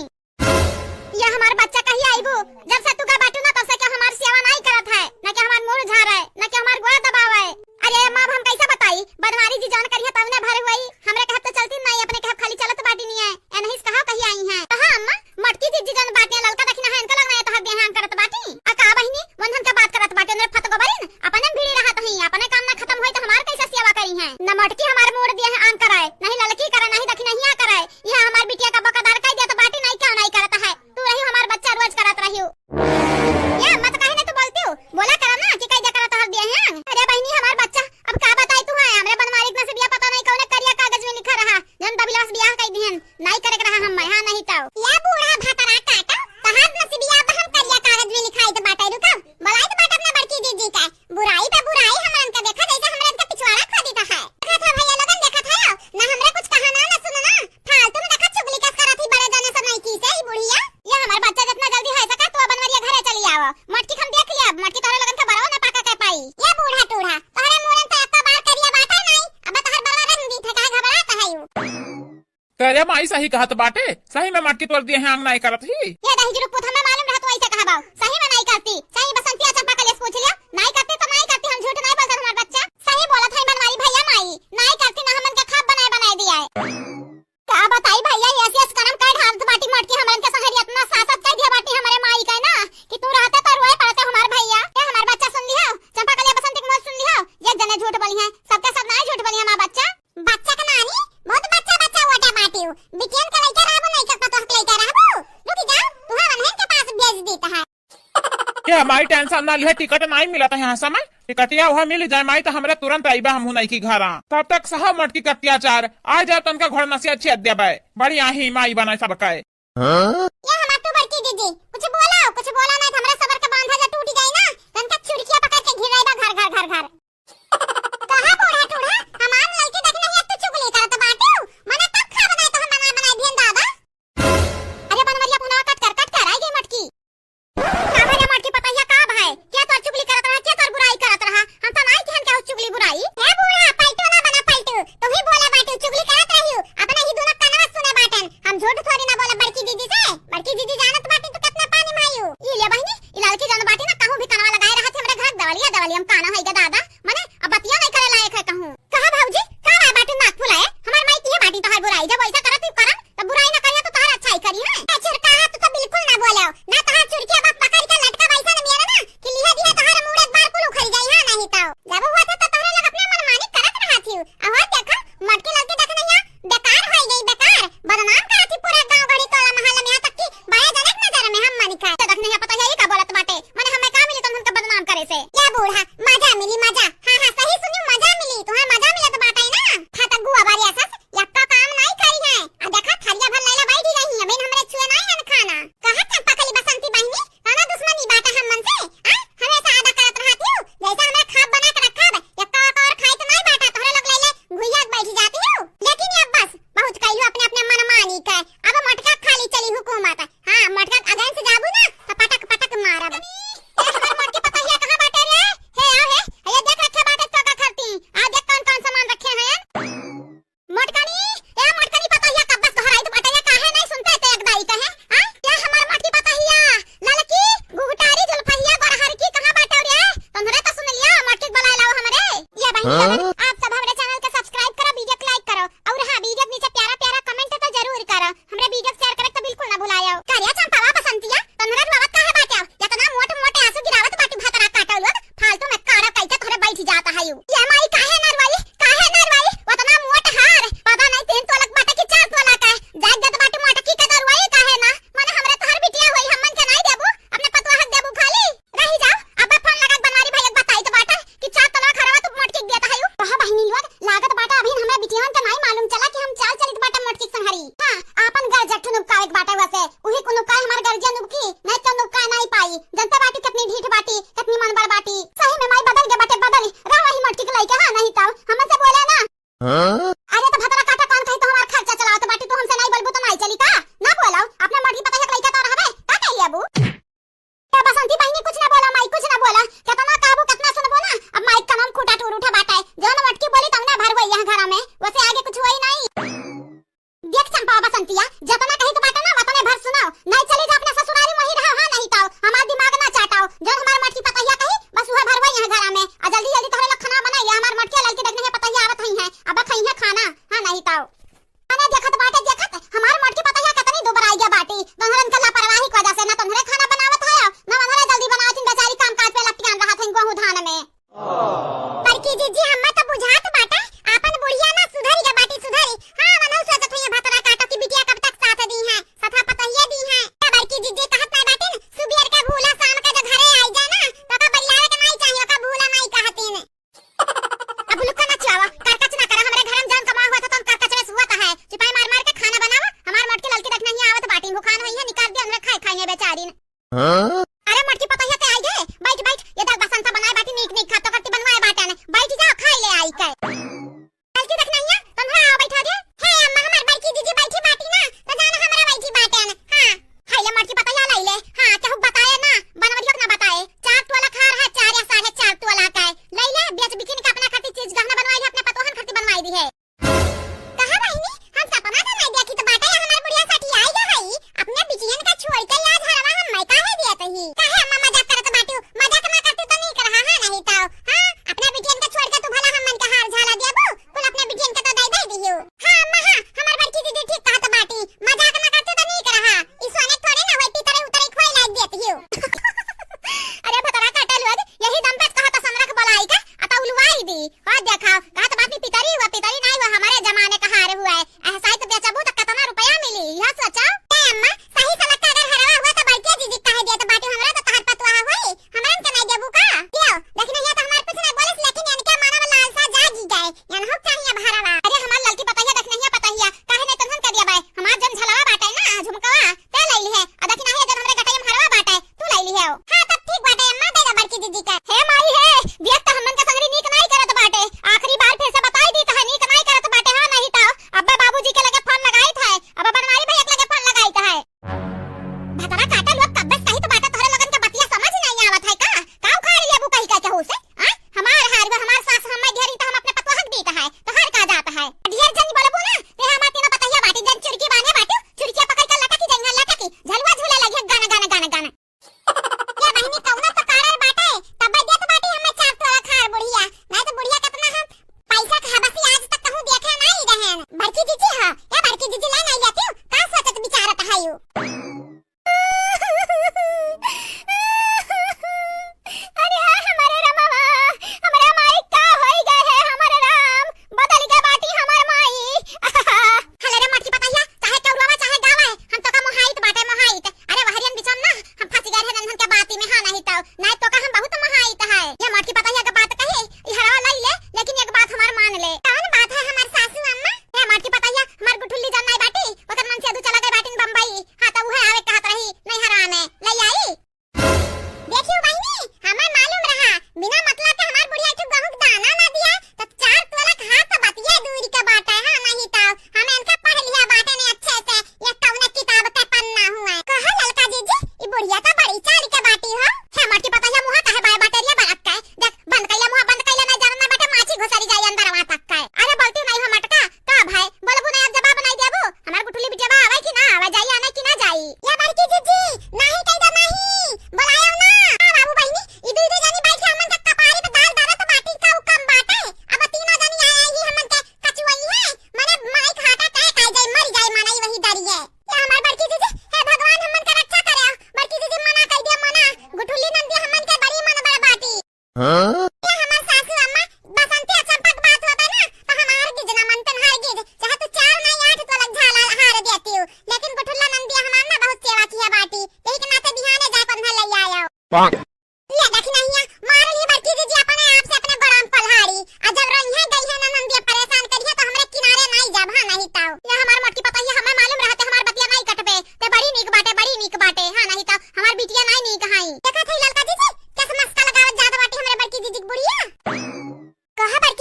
ये हमार बच्चा कहीं आईबू जब से तू का बाटू ना तब से क्या हमार सेवा नहीं करत है, ना कि हमार मुंह झाड़ है, ना कि हमार गोड़ दबाव है। अरे मां हम कैसे बताई, बनवारी जी जान करिए तब ने भर हुई, हमरे कहत तो चलती नहीं, अपने कहत खाली चलत बाटी नहीं है। ए नहीं कहा कहीं आई है। हां अम्मा मटकी जी जन बाटी ललका दखना है इनका लगना है तो देहां करत बाटी। आ का बहिनी वंधन का बात करत बाटी ने फत गोबरिन अपने भीड़ी रहत ही, अपने काम ना खत्म होई तो हमार कैसे सेवा करी है। न मटकी हमार मोड़ दिया है आन कराए, नहीं ललकी करे, नहीं दखना हिया कराए। यह हमार बिटिया का बकादार कह दिया तो बाटी नहीं क्यों नहीं करता है। तू रही हमार बच्चा रोज करत रहियो। ये मत कहे ना तू बोलती हो, बोला करा ना कि कैसे करत हर दिया है। अरे बहनी हमार बच्चा अब का बताई तू है, हमरे बनवारी इतना से बिया पता नहीं कौन करिया कागज में लिखा रहा जन तबिलास बियाह कई दिहन नहीं करे रहा हम हां नहीं ताऊ। या बूढ़ा भातरा काटा तहार नसीबिया बहन करिया कागज में लिखाई तो बाटा रुका बलाई तो बाटा अपना बड़की दीदी का बुराई पे बुराई हमन का देखा जैसे हमरे इनका पिछवाड़ा खा देता है। देखा था भैया लोगन देखा था ना हमरे कुछ कहा ना सुना ना फालतू में देखा चुगली का करा थी बड़े जाने से नहीं की से ही बुढ़िया। ये हमार बच्चा जितना जल्दी है सका तो बनवरिया घरे चली आवो, मटकी हम देख लिया, मटकी तोरे लगन का बराव ना पाका के पाई। ये बूढ़ा टूढ़ा तोरे मुंह में तो एक बार करिया बाटा नहीं, अब तोहर बलवा रंग दी थे काहे घबराता है यू। तेरे माई सही कहत बाटे, सही में मटकी तोड़ दिए हैं नहीं करत ही। ये दही जुरुक पुत हमें मालूम रहा तो ऐसे कहा बाऊ, सही में नहीं करती, सही बसंती चंपा कलेस पूछ लिया, नहीं करती तो नहीं करती, हम झूठ नहीं बोलते हमारा बच्चा सही बोला था बनवारी भैया माई नहीं करती ना हमन का खाब बनाए दिया है। का बताई भैया ऐसे करम कर हाथ बाटी मटकी हमन के संगरी इतना सासत कर दिया बाटी हमारे माई का ना कि तू रहता तो रोए पड़ते हमार भैया। ये हमार बच्चा सुन लिया चंपा कलिया बसंती के मुंह सुन लिया, ये जने झूठ बोली है, सबके सब नहीं झूठ बोली हमारा बच्चा। बच्चा का नानी बहुत बच्चा ओटा बाटी बिटियन का लइका रहबो नहीं सकता तो लइका रहबो रुक जाओ तुहा मनहन के पास भेज देता है। क्या माई टेंशन ना लिया, टिकट नहीं मिला था यहाँ समय, टिकटिया वहाँ मिल जाए माई तो हमरे तुरंत आईबा हम नहीं की घर तब तक सह मटकी का अत्याचार आ जाए तो उनका घर नसी अच्छी अद्या बाय बढ़िया ही माई बना सब का। ये हमार तू बड़की दीदी कुछ बोला नहीं तो हमरा सबर का बांधा जा टूट जाए ना तनका छुड़किया पकड़ के घिराइबा घर कहा बूढ़ा टूढ़ा हमार लड़की देख नहीं तू चुगली करत बाटी मने तब खा बनाए तो हम बना दियन दादा। अरे बनवरिया पुना कट कर आई गई मटकी का भैया मटकी पता है का भाई क्या तोर चुगली करत रहा, क्या तोर बुराई करत रहा, हम तो नहीं कहन क्या चुगली बुराई। ए बूढ़ा पलटू ना बना पलटू तू ही बोला बाटी चुगली करत रहियो अपना ही दोनों कनवा सुने बाटन, हम झूठ थोड़ी ना बोला बड़की दीदी से, बड़की दीदी जानत बाटी तू कितना पानी मायू। ये ले बहनी ई लड़की जान बाटी ना कहूं भी कनवा लगाए रहा थे हमरे घर दवलिया हम काना है गा दादा मने अब बतिया नहीं करे लायक है कहूं। कहा भाऊजी का है बाटी नाक फुलाए हमार माई की है बाटी तोहर बुराई जब ऐसा करत करन तब बुराई ना करिया तो तोहर अच्छाई करी है। ए छिरका तू तो बिल्कुल ना बोलो ना तोहर चुरकिया बात पकड़ के लटका वैसा ना मेरा ना कि लिहा दिया तोहर मुंह एक बार कुल उखड़ जाई हां नहीं तो जब हुआ था तो तोहरे लग अपने मनमानी करत रहा थी। अब देखा मटकी लड़की देख नहीं बेकार हो गई बेकार बदनाम करत थी पूरे गांव घड़ी टोला मोहल्ला में तक की बाया जनक नजर में हम मनी खाए तो देख नहीं पता है का बोलत बाटे मने हमें का मिली तुम उनका बदनाम करे से। ये बूढ़ा मजा मिली मजा हां हां सही सुनी मजा मिली तुम्हें मजा मिला तो बाटे ना खाता गुआ बारी असस यक्का काम नहीं करी है। अब देखा थरिया भर लैला बैठी रही है बेन हमरे छुए नहीं है खाना कहा चंपा कली बसंती बहनी काना दुश्मनी बाटा हम मन से हमेशा आदा करत रहती हो जैसा हमें खाब बना के रखा है यक्का और खाई तो नहीं बाटा तोरे लोग लैले घुइया बैठी जाती हो। लेकिन अब बस बहुत कहियो अपने अपने मनमानी का अब मटका खाली चली हुकूमत हां मटका अगन से जाबू ना तो पटक पटक मारब। ए हमार मटकी पता है कहां बाटे रे हे आओ हे ये देख रखे आप सब हमारे चैनल को सब्सक्राइब करो, वीडियो को लाइक करो और हां वीडियो के नीचे प्यारा प्यारा कमेंट तो जरूर करो। हमरे वीडियो को शेयर करे तो बिल्कुल ना भुलायो। करिया चंपावा बसंतिया तनरा रुआवत काहे बाटे या तना मोटे मोटे आंसू गिरावत बाटी भातरा काटल लोग फालतू में काड़ा कैसे थोड़े बैठ जाता है यू। ये माई काहे नरवाई वतना मोट हार पता नहीं 3 तोलक बाटे की 4 तोलक है जाग जत बाटे मोट की के दरवाई काहे ना माने हमरे तो हर बिटिया होई हमन के नहीं देबू अपने पतवा हक देबू खाली रही जाओ। अब फोन लगा बनवारी भाई एक बताई तो बाटा कि 4 तोलक खरावा तू मोट की देता है यू। कहां बहनी लोग लागत बाटा अभी हमरे बिटियान के नहीं मालूम चला कि हम चाल चलित बाटा मोट की संहरी। हां आपन घर जट्ठू नुका एक बाटा वसे उही को नुका हमार घर जे नुकी नहीं तो नुका नहीं पाई जनता बाटी कितनी ढीठ बाटी कितनी मनबड़ बाटी सही में माई बदल के बाटे बदल रहा ही मोट की लई के हां नहीं तो हमसे बोले ना अरे तो भतरा काटा कौन कही तो हमार खर्चा चलाओ तो बाटी तू हमसे नहीं बोलबू तो नहीं चली का ना बोलाओ अपने मर्जी पता है लइका तो रहबे का कह लिया बू ए बसंती बहनी कुछ ना बोला माई कुछ ना बोला कितना काबू कितना सुनबो ना अब माइक का नाम खूटा टूर उठा बाटा है जो ना मटकी बोली तब ना भरवई यहां घर में वैसे आगे कुछ होई नहीं। देख चंपा बसंतिया जतना कही तो बाटा ना वतने भर सुनाओ नहीं चली जा अपना ससुरारी वही रहो हां नहीं ताओ हमार दिमाग ना चाटाओ जो हमार मटकी पतैया कही बस वह भरवई यहां घर में आ जल्दी जल्दी तोरे लखना बनाई हमार मटकी ललकी देखने है पतैया आवत हई है अब खई है खाना हां नहीं ताओ अने देखत बाटे देखत हमार मटकी पतैया कितनी दोबारा आई गया बाटी तोहरन का लापरवाही की वजह से ना तोहरे खाना बनावत है ना उन्होंने जल्दी बनावत इन बेचारी काम काज पे लपटियान रहा थे गेहूं धान में बड़की जीजी हम्मा तो बुझात बाटा आपन बुढ़िया ना सुधरी गे बाटी सुधरी हां मनो सोचत हुई भतरा काटो की बिटिया कब तक साथ दी है सथा पतैया दी है बड़की जीजी कहत नहीं बाटी सुबेर के भूला शाम के जो घरे आई जाए ना तो का बल्लावे के नहीं चाहिए का भूला नहीं कहती ने अब लुका ना चावा करकच ना करा हमरे घर में जान कमा हुआ था तुम करकच में सुवत है सिपाही मार मार के खाना बनावा हमार मटकी ललकी देखना ही आवत बाटी भूखान हुई है निकाल दे हमरे खाए खाए बेचारी ने अरे मटकी पतैया ते आई गए बैठ बैठ ये दाल बसंता बनाए बाटी नीक नीक खा तो करती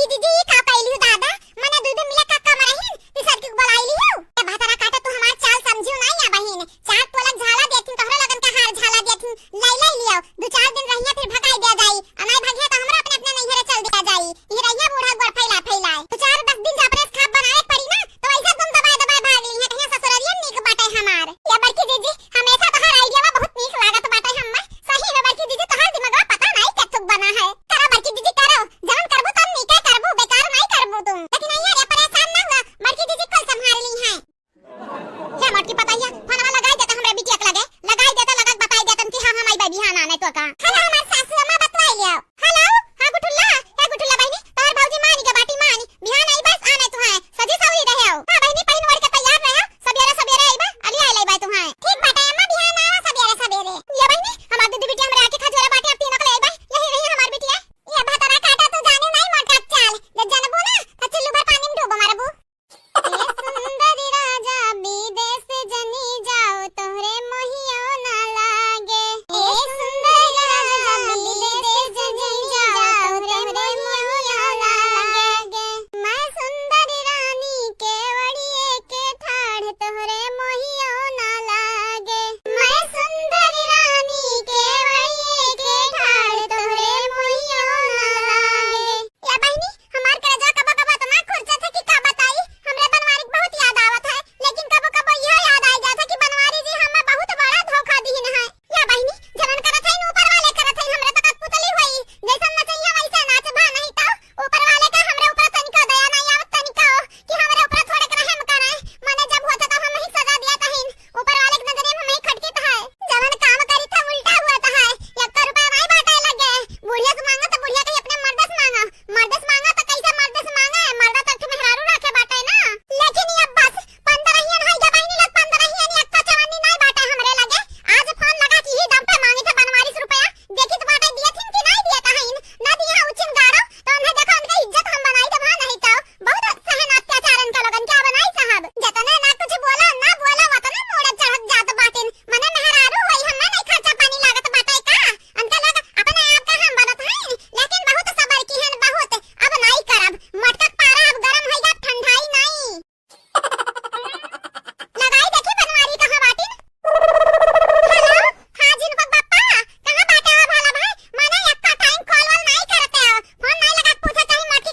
बड़की दीदी का कहली दादा मने दूध मिला का मरहिन ती सर के बुलाईली हो ए भातारा काटा तू हमार चाल समझियो ना या बहिन चार तोलक झाला देथिन तोहरा लगन का हार झाला देथिन लै लियो दो चार दिन रहिया फिर भगाई दे जाई अनाय भागिया त हमरा अपने अपने नैहरे चल दिया जाई ये रहिया बूढ़ा गोर फैलाए तो 4-10 दिन जापरेस खाप बनाए पड़ी ना तो ऐसा तुम दबा भाग ली है कहीं ससुरालियन नीक बाटे हमार या बड़की दीदी हमेशा तोहर आइडिया बहुत नीक लागत बाटे हम्मे सही में बड़की दीदी तोहर दिमाग पता नहीं कत्तुक बना है करो बड़की दीदी करो जवन करबो तब नीके करबो बेकार नहीं करबो तुम लेकिन नहीं यार परेशान ना हुआ बड़की दीदी कल संभाल ली है क्या मोटकी पताइया फोनवा लगाई देता हमरा बिटिया के लगे लगाई देता लगक बताई देतन कि हां हम आई बिहान आने तो का हेलो हमार सासू अम्मा बतलाई लियो हेलो हां गुठुल्ला हे गुठुल्ला बहनी तोहर भौजी मानी के बाटी मानी बिहान आई बस आने तो है सजी सवरी रहे हो हां बहनी पहिन वड़ के तैयार रहे सबेरे आईबा अली आई लाई तू है ठीक बाटे अम्मा बिहान आवा सबेरे ये बहनी हमार दीदी बिटिया हमरा आके खजोरा बाटी अब तीनों के आईबा यही रही हमार बिटिया ये भातारा काटा तू जाने नहीं मोटा चाल जब जनबो ना त चुल्लू भर पानी में डूबो मारबू ए सुंदरी राजा विदेश जनी जाओ तोहरे मोहियो ना लागे ए सुंदरी राजा विदेश जनी जाओ तोहरे मोहियो ना लागे मैं सुंदरी रानी केवड़िए के ठाड़ तोहरे मोहियो ना लागे मैं सुंदरी रानी केवड़िए के ठाड़ तोहरे मोहियो ना लागे या बहनी हमार करजा कबा कबा तना खुरचा थे कि का बताई हमरे बनवारी बहुत याद आवत है लेकिन कबो कबो यह याद आ जाता कि बनवारी जी हमें बहुत बड़ा धोखा दीन है या बहनी जवन करत है ऊपर वाले करत है हमरे तक पुतली हुई जैसन नचैया वैसा नाच भा नहीं तो ऊपर वाले का हमरे ऊपर तनिका दया नहीं आवत तनिका कि हमरे ऊपर थोड़े कर रहम करे माने जब होता तो हम ही सजा दिया तहिन ऊपर वाले की नजर में हमें खटकी है जवन काम करी था उल्टा हुआ था है 1 रुपया नहीं बाटे लगे बुढ़िया से मांगा तो बुढ़िया के अपने मर्द से मांगा तो कैसे मर्द से मांगे मर्द तक मेहरारू रखे बाटे ना लेकिन ये बस 15 ही नहीं जब ही लग 15 ही नहीं अक्का चवन्नी नहीं बाटे हमरे लगे आज फोन लगा कि ही दम पे मांगे थे 42 रुपया देखी तो बाटे दिए थिन कि नहीं दिए तहिन ना दिया उचिन गाड़ो तो उन्हें देखो उनका इज्जत हम बनाई तो वहां नहीं तो बहुत सहन अत्याचार इनका लोगन क्या बनाई साहब जतने ना कुछ बोला ना बोला वतने मोड़ चढ़त जात बाटिन मने मेहरारू होई हमें नहीं खर्चा पानी लागत बाटे का अंका लगा अपने आप का हम बनत है लेकिन बहुत सबर की हन बहुत अब नहीं करब मटका पारा अब गरम होइगा ठंडाई नहीं लगाई देखी बनवारी कहां बाटिन हेलो हां जिनको बापा कहां बाटे हो भाला भाई माने एक्का टाइम कॉल वाल नहीं करते हो फोन नहीं लगा पूछे चाहे मटकी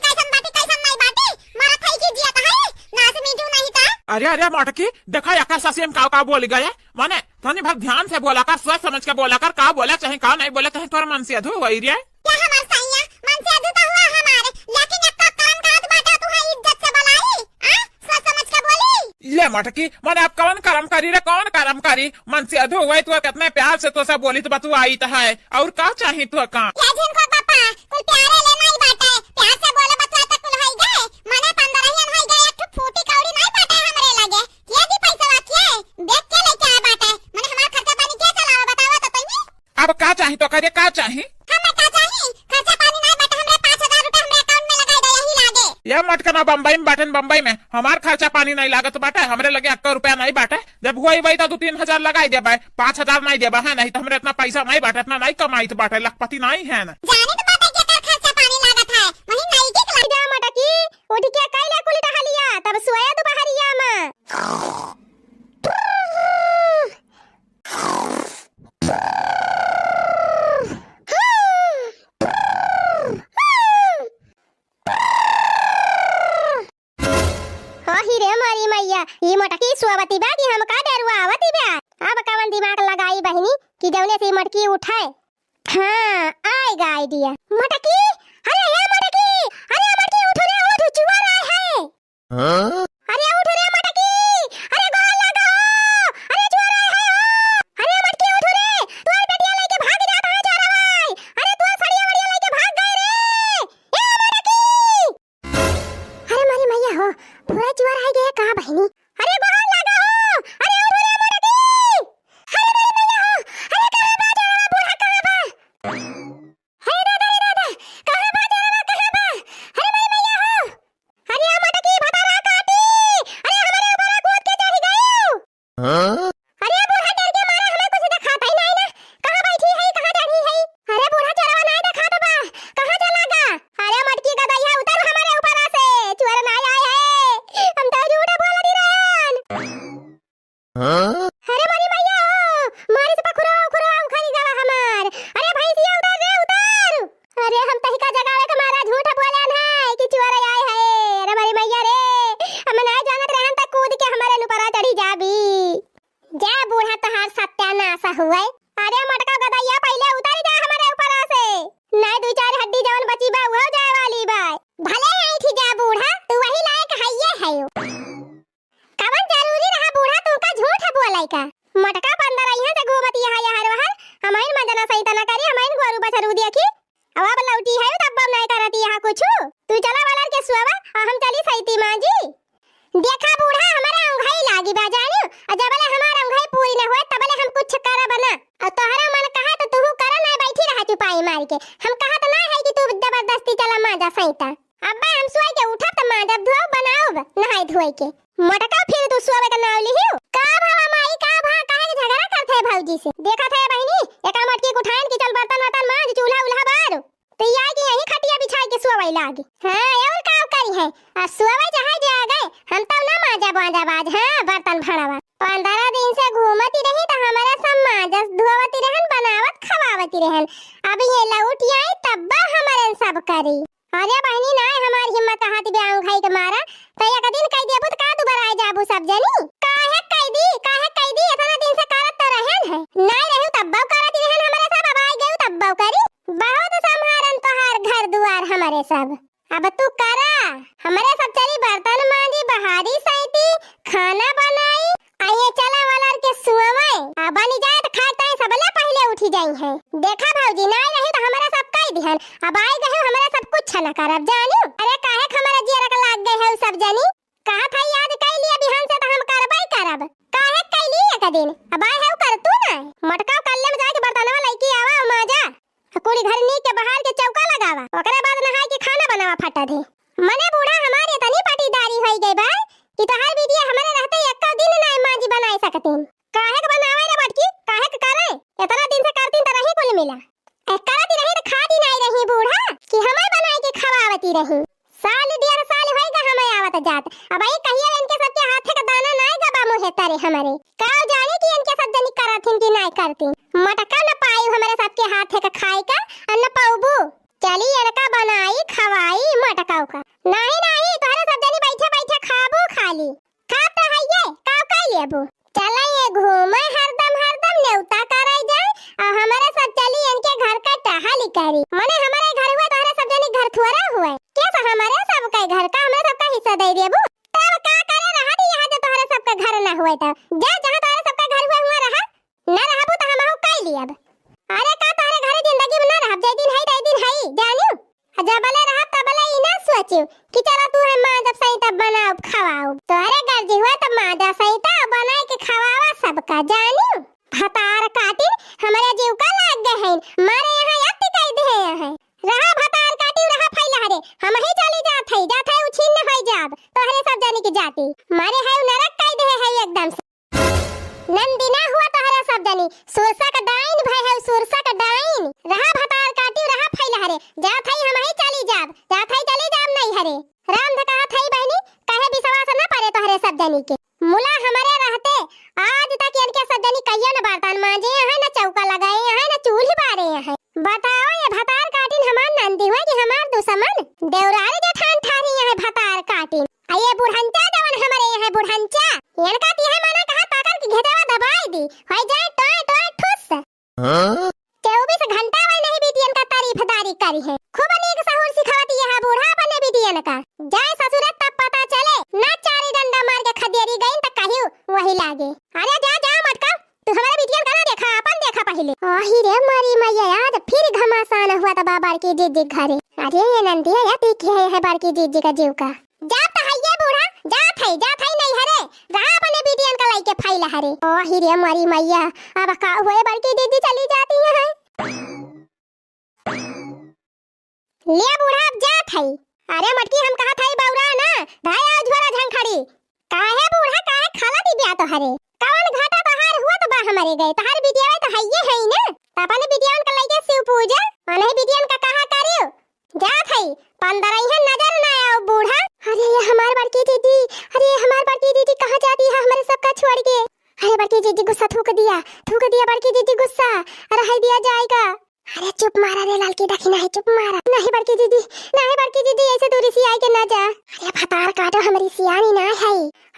कैसन नहीं बाटी मारा थाई की जिया है ना से मीठू नहीं था अरे मोटकी देखा या सासी हम का बोल गए माने तनी भर ध्यान से बोला कर सोच समझ के बोला कर का बोला चाहे का नहीं बोला चाहे तोर मन से अधू वही रे क्या हमार सैया मन से अधूता हुआ हमारे लेकिन एक काम काज बाटे तू है इज्जत से बुलाई हां सोच समझ के बोली ले मोटकी माने आप कौन कर्म करी रे कौन कर्म करी मन से अधू हुई तो कितने प्यार से तो सब बोली तो बतू आई तो है और का चाहे तो का या जिनको पापा कुल प्यारे ले नहीं बाटे प्यार से बोले बतवा तक कुल होई गए माने 15 ही होई गए एक फूटी कौड़ी नहीं बाटे हमरे लगे के दी पैसा वाकिए देख के लेके आए बाटे माने हमार खर्चा पानी के चलाओ बतावा तो तनी अब का चाहे तो करे का चाहे हमें का चाहिए खर्चा पानी नहीं बाटे हमरे 5000 रुपए हमरे अकाउंट में लगाई दे यही लागे ये मटकना बम्बई में बाटन बम्बई में हमार खर्चा पानी नहीं लागत बाटे हमरे लगे 1 रुपया नहीं बाटे जब हुई वही तो 2-3 हजार लगाई देबे 5,000 नहीं देबे है नहीं तो हमरे इतना पैसा नहीं बाटे इतना नहीं कमाई तो बाटे लखपति नहीं है ना जाने तो बाटे के कर खर्चा पानी लागत है वही नहीं के लाइडा मटकी ओटी के कैला कुली डहलिया तब सोया तो बहरिया में हीरे मारी मैया ये मटकी सुआवती बा कि हम का डरुआ आवती बा अब कवन दिमाग लगाई बहनी कि जौने से मटकी उठाए हां आएगा आइडिया मटकी अरे मटकी उठ रे उठ चुआ रहा है हां अरे उठ रे मटकी अरे गोल लगा अरे चुआ रहा है अरे मटकी उठ रे तोर बेटिया लेके भाग जा कहां जा रहा है अरे तोर सड़िया वड़िया लेके भाग गए रे ए मटकी अरे मारी मैया हो पूरा जुआ रह गया कहां बहनी अरे गोल लगा हो अरे उठ रे मटकी अरे मारी मैया हो अरे कहां बाजा रहा बूढ़ा कहां बा हे दादा कहां बाजा रहा कहां बा अरे मारी मैया हो अरे मटकी भतारा काटी का जगावे के मारा झूठ बोलन है कि चोर आए है। अरे हमारी मैया रे, हम ना जानत रहन त कूद के हमारे ऊपर चढ़ी जाबी। जा बूढ़ा तहार सत्यानाश हुए। अरे मटका गदैया पहले उतर जा हमारे ऊपर से, नहीं दो चार हड्डी जवन बची बा वो जाए वाली बा। भले आई थी जा बूढ़ा, तू वही लायक हइये है यो। कवन जरूरी रहा बूढ़ा तुमका झूठ बोलाई का। मटका बंदर यहाँ से घूमती है हर वहर, हमाइन मंजना सही तना करी, हमाइन गोरु बछरू देखी। अब लौटी है तब नहीं करती यहाँ कुछ। तू चला वाला के सुवा और हम चली सहीती मां जी। देखा बूढ़ा हमारे अंगई लागी बा जानियो, और जबले हमारा अंगई पूरी न होए तबले हम कुछ करा बना। और तोहरा मन कहा तो तू करा ना, बैठी रहा चुपाई मार के। हम कहा तो ना है कि तू जबरदस्ती चला माजा सहीता। अब्बा हम सोए के उठा त माजा धो बनाओ नहाई धोई के। मटका फिर तू सोवे का नाव लिहियो। का भावा माई का भा काहे झगड़ा करथे है भौजी से। देखा थे बहनी एका मटकी उठान के चल बर्तन वर्तन मांज चूल्हा उल्हा बार। तो या कि यही खटिया बिछा के सोवे लागी। हां और काम करी है आ सोवे जहां जा गए हम तब ना माजा बाजा बाज। हां बर्तन भड़ावा 15 दिन से घूमती रही त हमारे सब माजस धोवती रहन, बनावत खवावती रहन। अब ये लौट आई तब हमारे सब करी। अरे बहनी ना हमारी हिम्मत हाथ बे आऊं खाई के मारा तो एक दिन कह देबू त का दोबारा आ जाबू सब जनी। काहे कह दी इतना दिन से करत तो रहन है। नहीं रहू तब्बा करती रहन हमारे सब, अब आ गए तब्बा करी। बहुत संहारन तोहार घर दुआर हमारे सब। अब तू करा हमारे सब चली बर्तन मांजी, बहारी सईती, खाना बनाई, आइए चला वाला के सुवई। अब बनी जाए त खाए ताई सबले पहले उठी जाई है। देखा भौजी नहीं रही तो हमारा सब कह दिहन, अब आई गए हमारा सब कुछ न करब जानियो। अरे काहे हमारा जिया रख लाग गए है सब जनी। कहा था याद कह लिया बिहान से तो हम करबई करब। काहे कह लिया का दिन अब आए है कर तू ना। मटका कल्ले में जाके बर्तनवा लईकी आवा माजा, कुड़ी घर नी के बाहर के चौका लगावा, ओकरे बाद नहाई के खाना बनावा फटा दे। मने बूढ़ा हमारे तनी पाटीदारी होई गई बा कि तोहार बिटिया हमारे रहते एक दिन ना मांजी बनाई सकतीन। काहे के बनावे रे मटकी, काहे के करे इतना दिन से करतीन त रही कुल मिला। करती रही त खाती नहीं रही बूढ़ा कि हमें बनाई के खवावती रही। साल डेढ़ साल होएगा हमें आवत जात। अब आई कहिए इनके सबके हाथ के दाना नहीं गबा मुहे तारे हमारे। काऊ जाने कि इनके सब जनी करथिन कि नहीं करतीन। मटका न पाई हमारे सबके हाथ के खाए का न पाऊबू। चली इनका बनाई खवाई मटकाऊ का। नहीं तोहरे सब जनी बैठे बैठे खाबू खाली। खात तो हइये काऊ कह लेबू। चला ये घूमे हरदम नेउता कराई जाए और हमारे सब चली इनके घर का टहली करी। मने हमारे घर हुआ तोहरे सब जनी घर थोड़ा हुआ कैसा हमारे सब का घर का हमारे सब का हिस्सा दे देबू। तब का करे रहा दी यहाँ जो तोहरे सब का घर ना हुआ था। जा जहाँ तोहरे सब का घर हुआ हुआ रहा ना रहबू तो हम कह लियब। अरे का तोहरे घर जिंदगी में ना रहब, जे दिन है जानियो। जबले रहा तबले ई ना सोचियो कि चला तू है मां जब सही तब बनाओ खवाओ। तोहरे घर जी हुआ तब मां जा सही तब बनाई के खवावा सबका जानियो। भतार काटिन हमारे जीव का लाग गए हैं, मारे यहाँ अति कह दे है। रहा भतार काटी रहा फैला रे हम ही चली जात है उछिन न होई जाब तोहरे सब जानी की जाती। मारे है नरक कह दे है एकदम से। नंदिना हुआ तोहरे सब जानी सुरसा का डाइन भय है, सुरसा का डाइन। रहा भतार काटी रहा फैला रे जात है हम ही चली जाब नहीं हरे। राम ने कहा थई बहनी कहे विश्वास न पड़े तोहरे सब जानी के। मुला हमारे रहते आज तक इनके सब जनी कहियो न बर्तन मांजे है न चौका लगाए है न चूल्ही बारे है। बताओ ये भतार काटिन हमार नंदी हुआ कि हमार दुश्मन देवरारी जेठान ठारी है भतार काटिन। आये बुढ़ंचा जवन हमारे यहाँ बुढ़ंचा इनका तिहे माना कहा पकड़ के घेटवा दबाई दी होई जाए टोय ठुस। 24 घंटा वही नहीं बीती इनका तारीफदारी करी है। खूब नीक सहूर सिखाती है बूढ़ा बने बीती इनका। जाए ससुरे तब पता चले ना चारी डंडा मार के खदेरी गई त कहियो वही लागे। अरे जा मटका तू हमारे बिटिया का ना देखा अपन देखा पहले। आही रे मारी मैया याद फिर घमासान हुआ त बाबा की जीजी घरे। अरे ये नंदी है या तीखी है बार की जीजी का जीव का। जा त हइये बूढ़ा जा थई नहीं हरे रहा अपने बिटिया का लाइके फैला हरे। आही रे मारी मैया अब का होए बार की जीजी चली जाती है। ले बूढ़ा अब जा थई। अरे मटकी हम कहा थई बौरा ना धाया झोरा झंखड़ी। काहे बूढ़ा काहे खाला दी ब्याह तो हरे कौन घाटा तहार हुआ तो बा हमारे गए तहार बिटिया तो हइये है ना। पापा ने बिटिया का लेके शिव पूजा अने बिटिया का कहा करियो। जा थई 15 ही नजर ना आओ बूढ़ा। अरे ये हमार बड़की दीदी, अरे हमार बड़की दीदी कहां जाती है हमारे सबका छोड़ के। अरे बड़की दीदी गुस्सा थूक दिया बड़की दीदी गुस्सा। अरे हाय दिया जाएगा अरे चुप मारा रे लालकी दखी नहीं, चुप मारा नहीं बड़की दीदी, नहीं बड़की दीदी, ऐसे दूरी से आई के ना जा। अरे फतार काटो, हमारी सियानी ना है।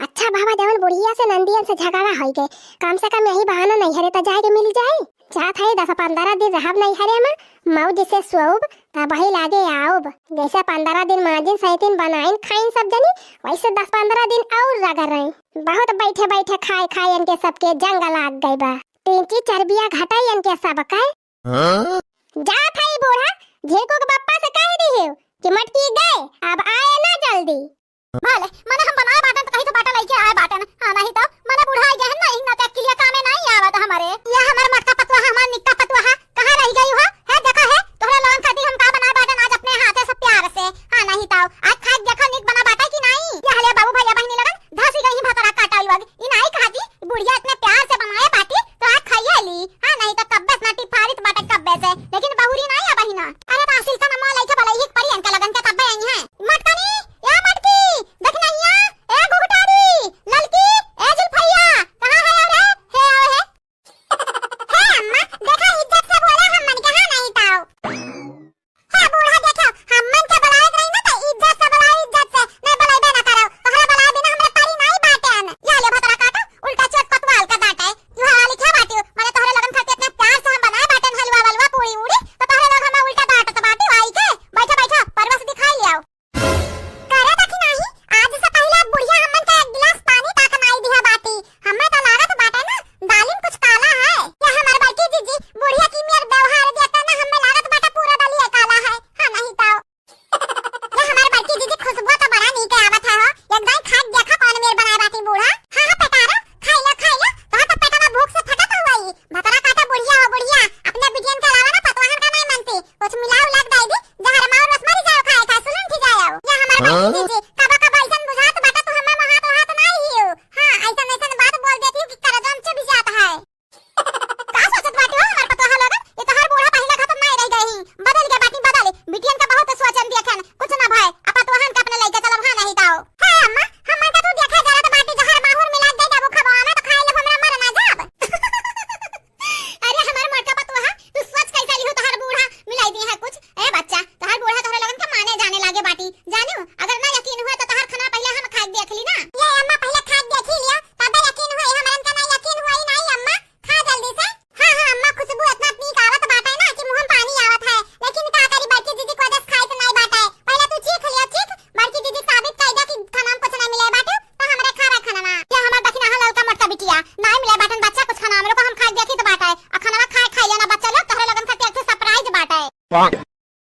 अच्छा बाबा देवन बुढ़िया से नंदियन से झगड़ा हो गए, कम से कम यही बहाना नहीं हरे तो जाए के मिल जाए। जात है 10-15 दिन रहब नहीं हरे में मऊ जिसे सोब तब ही लागे आओब। जैसे 15 दिन माजिन सैतिन बनाइन खाइन सब जनी, वैसे 10-15 दिन और रगड़ रही। बहुत बैठे बैठे खाए खाए इनके सबके जंग लाग गई बा। 3 चर्बिया घटाई इनके सब का। जात है बूढ़ा झेको के पप्पा से कह दी है कि मटकी गए अब आए ना जल्दी। भले मने हम बनाए बाटन तो कहीं तो बाटा लेके आए बाटन, हां नहीं तो मने बूढ़ा आ गया है नहीं ना तक के लिए कामे नहीं आवत हमारे। ये हमार मटका पतवा हमार निक्का पतवा कहां रह गई हो है? देखा है तोहरा लोन खाती हम का बनाए बाटन आज अपने हाथ से प्यार से, हां नहीं तो आज खा देखा निक बना बाटा कि नहीं। ये हले बाबू भैया बहनी लगन धासी गई भतरा काटाई वग इ नहीं खाती बुढ़िया इतने प्यार से बनाए बाटी तो आज खाइए ली, हां नहीं तो कब्बे ना टिफारित बाटा कब्बे से। लेकिन बहुरी नहीं आ बहिना। अरे तासिल का नमो लइके भलाई एक परी इनका लगन के कब्बे आई है। मटकनी या मटकी देख नहीं है ए गुगटारी ललकी ए जुल्फैया कहां है रे? हे आओ है हे अम्मा देखा इज्जत से बोला हम मन के, हां नहीं ताओ हां बूढ़ा देखो हम मन के बुलाए गई ना तो इज्जत से बुलाए, इज्जत से नहीं बुलाए बे ना करो। तोहरा बुलाए बिना हमरे परी नहीं बाटेन। या ले भतरा काटो उल्टा चोट पतवाल का डांटे तू हवा लिखा बाटी माने तोहरे लगन खाते इतने प्यार से हम बनाए बाटेन हलवा वलवा पूरी उड़ी तो तोहरे लोग हम उल्टा डांट तो बाटी आई के बैठो बैठो परवा से दिखाई ले आओ। करे तक नहीं आज से पहले बुढ़िया हमन का 1 गिलास पानी ताक नाई दिया बाटी। हमें तो लागत बाटे ना दालिम कुछ काला है। क्या हमार बाटी जीजी बुढ़िया की मेर व्यवहार देखता ना हमें लागत बाटा पूरा दलिया काला है, हां नहीं तो ये हमार बाटी जीजी खुशबू तो बड़ा नीक आवत है हो। एक दाई खा देखा कौन मेर बनाए बाटी बूढ़ा। हां हां पेटारा खाई लो तो तो पेटा में भूख से फटत हुई। भतरा काटा बुढ़िया हो बुढ़िया अपने बिटियन के अलावा ना पतवाहन का नहीं मानती, कुछ मिलाओ लग दाई दी जहर मार रस मरी जाओ खाए खाए सुलन थी जाओ। ये हमार बाटी जीजी कबा कबा ऐसन बुझात बाटा तो हमें हाथ नहीं हियो। हां ऐसन ऐसन बात बोल देती कि करदम से भी जाता है। का सोचत बाटी हो हमार पतवाह लोग? ये तो हर बूढ़ा पहले खत्म नहीं रह गई, बदल गया बाटी बदल। बिटियन का बहुत सोचन देखन कुछ ना भाई अपतवाहन का अपने लेके चलब, हां नहीं ताओ हां अम्मा हम का तू देखा जरा तो बाटी जहर माहौर मिला दे जाबो खबाना तो खाए ले हमरा मर ना जाब। अरे हमार मोटा पतवाह तू सोच कैसे ली हो तोहर बूढ़ा मिलाई दी है कुछ। ए बच्चा तोहर बूढ़ा तोहरे लगन के माने जाने लागे बाटी जानू। अगर ना यकीन हुआ तो तोहर खाना पहले हम खा देख ली ना। ये अम्मा पहले खा देख लिया तब यकीन हुई, हमरन का ना यकीन हुई नहीं अम्मा। खा जल्दी से। हां हां अम्मा खुशबू इतना नीक आवत बाटे ना कि मुंह में पानी आवत है। लेकिन का करी बाटी दीदी को दस खाए तो नहीं बाटे। पहले तू चीख लिया चीख बाटी दीदी साबित कर दे कि खाना में कुछ नहीं मिले बाटे तो हमरे खावा खाना ना। ये हमर दखिना हल का मोटा बिटिया नहीं मिले बाटन बच्चा कुछ खाना हमरे को हम खा देखी तो बाटे और खाना खाए लेना बच्चा लोग तोहरे लगन खाते एक सरप्राइज बाटे।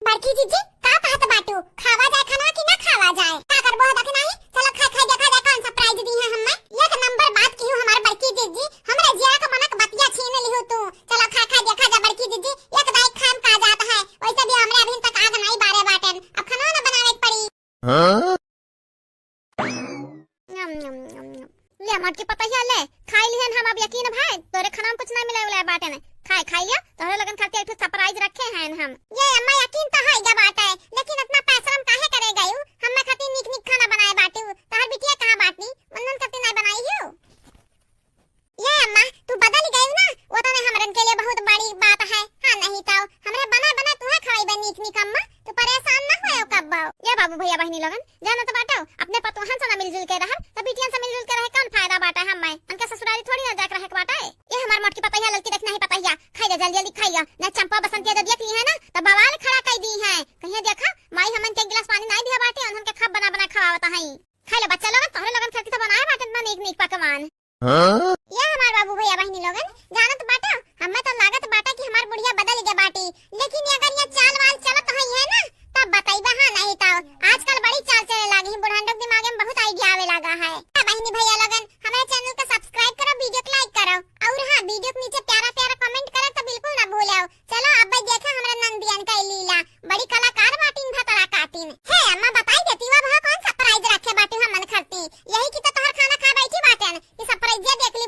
बाटी दीदी का कहत बाटू खावा जाए खाना कि ना खावा जाए का करबो दखिना ही चलो खाए देखा जाए कौन सरप्राइज दी है हमें। एक नंबर बात की हमार बड़की दीदी हमरे जिया का मनक बतिया छीन ली हो तू। चलो खाए देखा जा बड़की दीदी एक दाई खाम का जात है वैसे भी हमरे अभी तक आग नहीं बारे बाटन अब खाना ना बनावे पड़ी। ले मटकी पता ही ले खाई लिहन हम अब यकीन भाई तोरे खाना में कुछ नहीं मिले वाला बाटन खाई लिया तोहरे लगन खाते एक सरप्राइज रखे हैं हम। ये अम्मा यकीन तो है जब आता है लेकिन इतना पैसा हम काहे करे गई हम खाती निक निक खाना बनाए बाटी तोहर बिटिया कहां बाटनी मनन खाती नहीं बनाई हो। ये अम्मा तू बदल गई ना वो तो हमरन के लिए बहुत बड़ी बात है, हां नहीं तो हमरे बना बना तू खाई बे निक निक अम्मा तू परेशान ना होयो कब। ये बाबू भैया बहनी लगन जाना तो बाटो अपने पतोहन से ना मिलजुल के रह तो बिटियन से मिलजुल के रहे कौन फायदा बाटा हमें उनके ससुराली थोड़ी ना जाके रहे के बाटा है। ये हमार मोटकी पतैया ललकी देख नहीं पतैया खाई ले जल्दी जल्दी खाइया ना चंपा बसंती जब देख ली है ना तो बवाल खड़ा कर दी है। कहीं देखा माई हमन के गिलास पानी नहीं दिया बाटे उनन के खब बना बना खवावत है। खाई ले बच्चा लोगन तोहरे लगन खाती तो बनाए बाटे ना निक निक पकवान। ये हमार बाबू भैया बहनी लोगन जानत बाटा हमें तो लागत बाटा कि हमार बुढ़िया बदल गए बाटी। लेकिन अगर ये चाल वाल चलत है ना तब बताइबा, हां नहीं तो आजकल बड़ी चाल चले लागी बुढ़ांडों दिमाग में बहुत आइडिया आवे लगा है। बहनी भैया लोगन हमारे चैनल को सब्सक्राइब करो, वीडियो को लाइक करो और हां वीडियो के नीचे प्यारा प्यारा कमेंट करो तो बिल्कुल ना भूलो। चलो अब देखा हमरा नंदियन का लीला बड़ी कलाकार बाटिन भतरा काटिन है। अम्मा बताई देती वो कौन सरप्राइज रखे बाटी हम मन करती यही की तो तोहर खाना खा बैठी बाटन ये सरप्राइज देख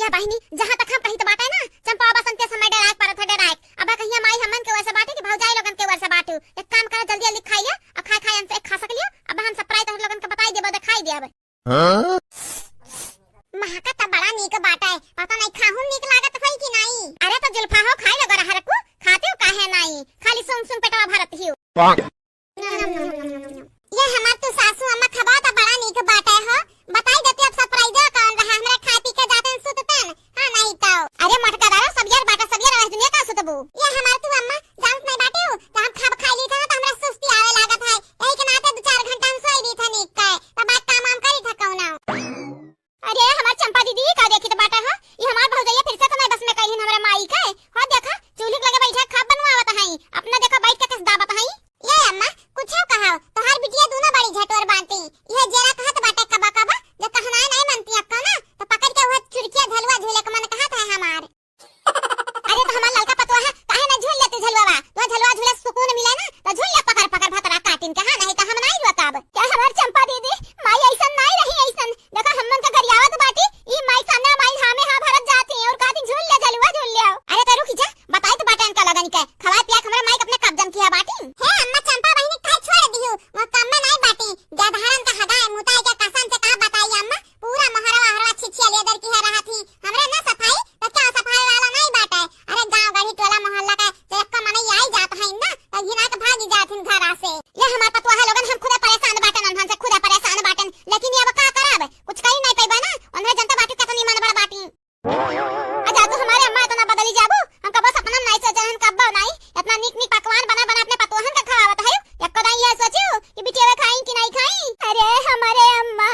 या बहनी जहाँ तक हम कहीं तो बाटे ना चंपा बसंते समय डराक परत है डराक अब कहिया माई हमन के वैसे बाटे कि भौजाई लोगन के वैसे बाटे एक काम करा जल्दी जल्दी खाई लिया अब खाए खाए हमसे खा सकलियो अब हम सरप्राइज हम लोगन के बताई देबो दिखाई देबे महका त बड़ा नीक बाटा है पता नहीं खाहू नीक लागत होई कि नहीं अरे तो जुल्फा हो खाई लगा रहा रखू खाते हो काहे नहीं खाली सुन सुन पेटवा भरत हियो ये हमार तो सासू अम्मा खबा त बड़ा नीक बाटा है बताई देते अब सरप्राइज कौन रहा हमरा खा पी के जाते सुततन हां नहीं तो अरे मटका दारा सब यार बाटा सब यार दुनिया का सुतबू ये हमार तू अम्मा जानत नहीं बाटे हो त हम खाब खाई ली था त हमरा सुस्ती आवे लागत है एही के नाते 2-4 घंटा हम सोई ली था नीक का त बात काम हम करी था कौना अरे हमार चंपा दीदी का देखी तो बाटा है ये हमार भौजैया फिर से तो नहीं बस में कहीं हमरा माई का हो देखा चूल्ही लगे बैठा खाब बनवावत है अपना देखा बैठ के किस दावत है ये अम्मा कुछ कहा तो हर बिटिया दोनों बड़ी झटोर बांधती ये जेरा कहत बाटे कबा कबा जो कहना नहीं मानती अक्का ना तो पकड़ के वो चुड़किया झलवा झूले का मन कहत है हमार अरे तो हमार लड़का पतवा है काहे ना झूल लेती झलवा तो झलवा झूले सुकून मिले ना तो झूल ले पकड़ पकड़ भतरा काटिन के हां नहीं तो हम नहीं रुकब क्या हमार चंपा दीदी माई ऐसन नहीं रही ऐसन देखा हमन का गरियावत बाटी ई माई सामने माई हां में हां भरत जाती और कहती झूल ले झलवा झूल ले अरे तो रुक जा बताई तो बाटन का लगन के खवा पिया हमरा माई अपने कब्जन किया बाटी है अम्मा चंपा बहनी का छोड़ दियो वो काम में नहीं बाटी गधारन का हदाए मुताई के कसम से का बताई अम्मा पूरा महरवा हरवा छिछिया लेदर की है रहा थी हमरा ना सफाई तो क्या सफाई वाला नहीं बाटा अरे गांव गढ़ी टोला मोहल्ला का जब का मन आई जात है ना तो घिना के भागी जाथिन घरा से ये हमार पतवा है लोगन हम खुद परेशान बाटन अनहन से खुद परेशान बाटन लेकिन ये अब का करब कुछ कही नहीं पैबा ना उन्हें जनता बाटी कितनी मन बड़ा बाटी अजा तो हमारे अम्मा इतना बदली जाबू हम कब सपना नहीं सोचे हम कब नहीं इतना नीक नीक पकवान बना बना अपने पतोहन का खवावत है एक कदा ये सोचो कि बिटिया खाई कि नहीं खाई अरे हमारे अम्मा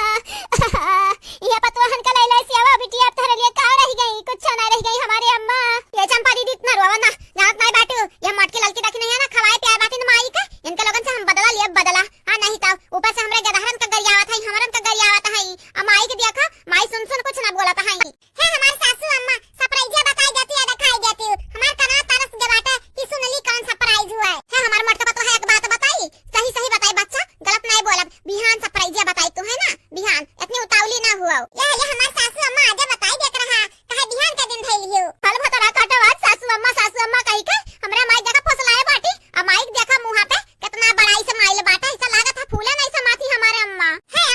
ये पतोहन का लैला सेवा बिटिया अब थारे लिए का रह गई कुछ ना रह गई हमारे अम्मा ये चंपा दीदी इतना रोवा ना जात नहीं बाटू ये मटकी ललकी रखी नहीं है ना खवाए प्यार बाटी माई का इनके लोगन से हम बदला लिए बदला हां नहीं तो ऊपर से हमरे गदहरन का गरियावत है हमरन का गरियावत है माई के देखा माई सुन सुन कुछ ना बोलत है हमार सासू अम्मा सरप्राइज बताई देती है दिखाई देती हमार कना तरस के बाटा कि सुनली कौन सरप्राइज हुआ है हमार मटका तो है एक बात बताई सही सही बताई बच्चा गलत नहीं बोलब बिहान सरप्राइज बताई तू है ना बिहान इतनी उतावली ना हुआ ये हमार सासू अम्मा आज बताई देख रहा कहे बिहान के दिन थैलियो फल भतरा काटवात सासू अम्मा कही के हमरा माई देखा फसलाए बाटी अब माई देखा मुंह पे कितना बड़ाई से माइल बाटा ऐसा लागत है फूले नहीं समाती हमारे अम्मा है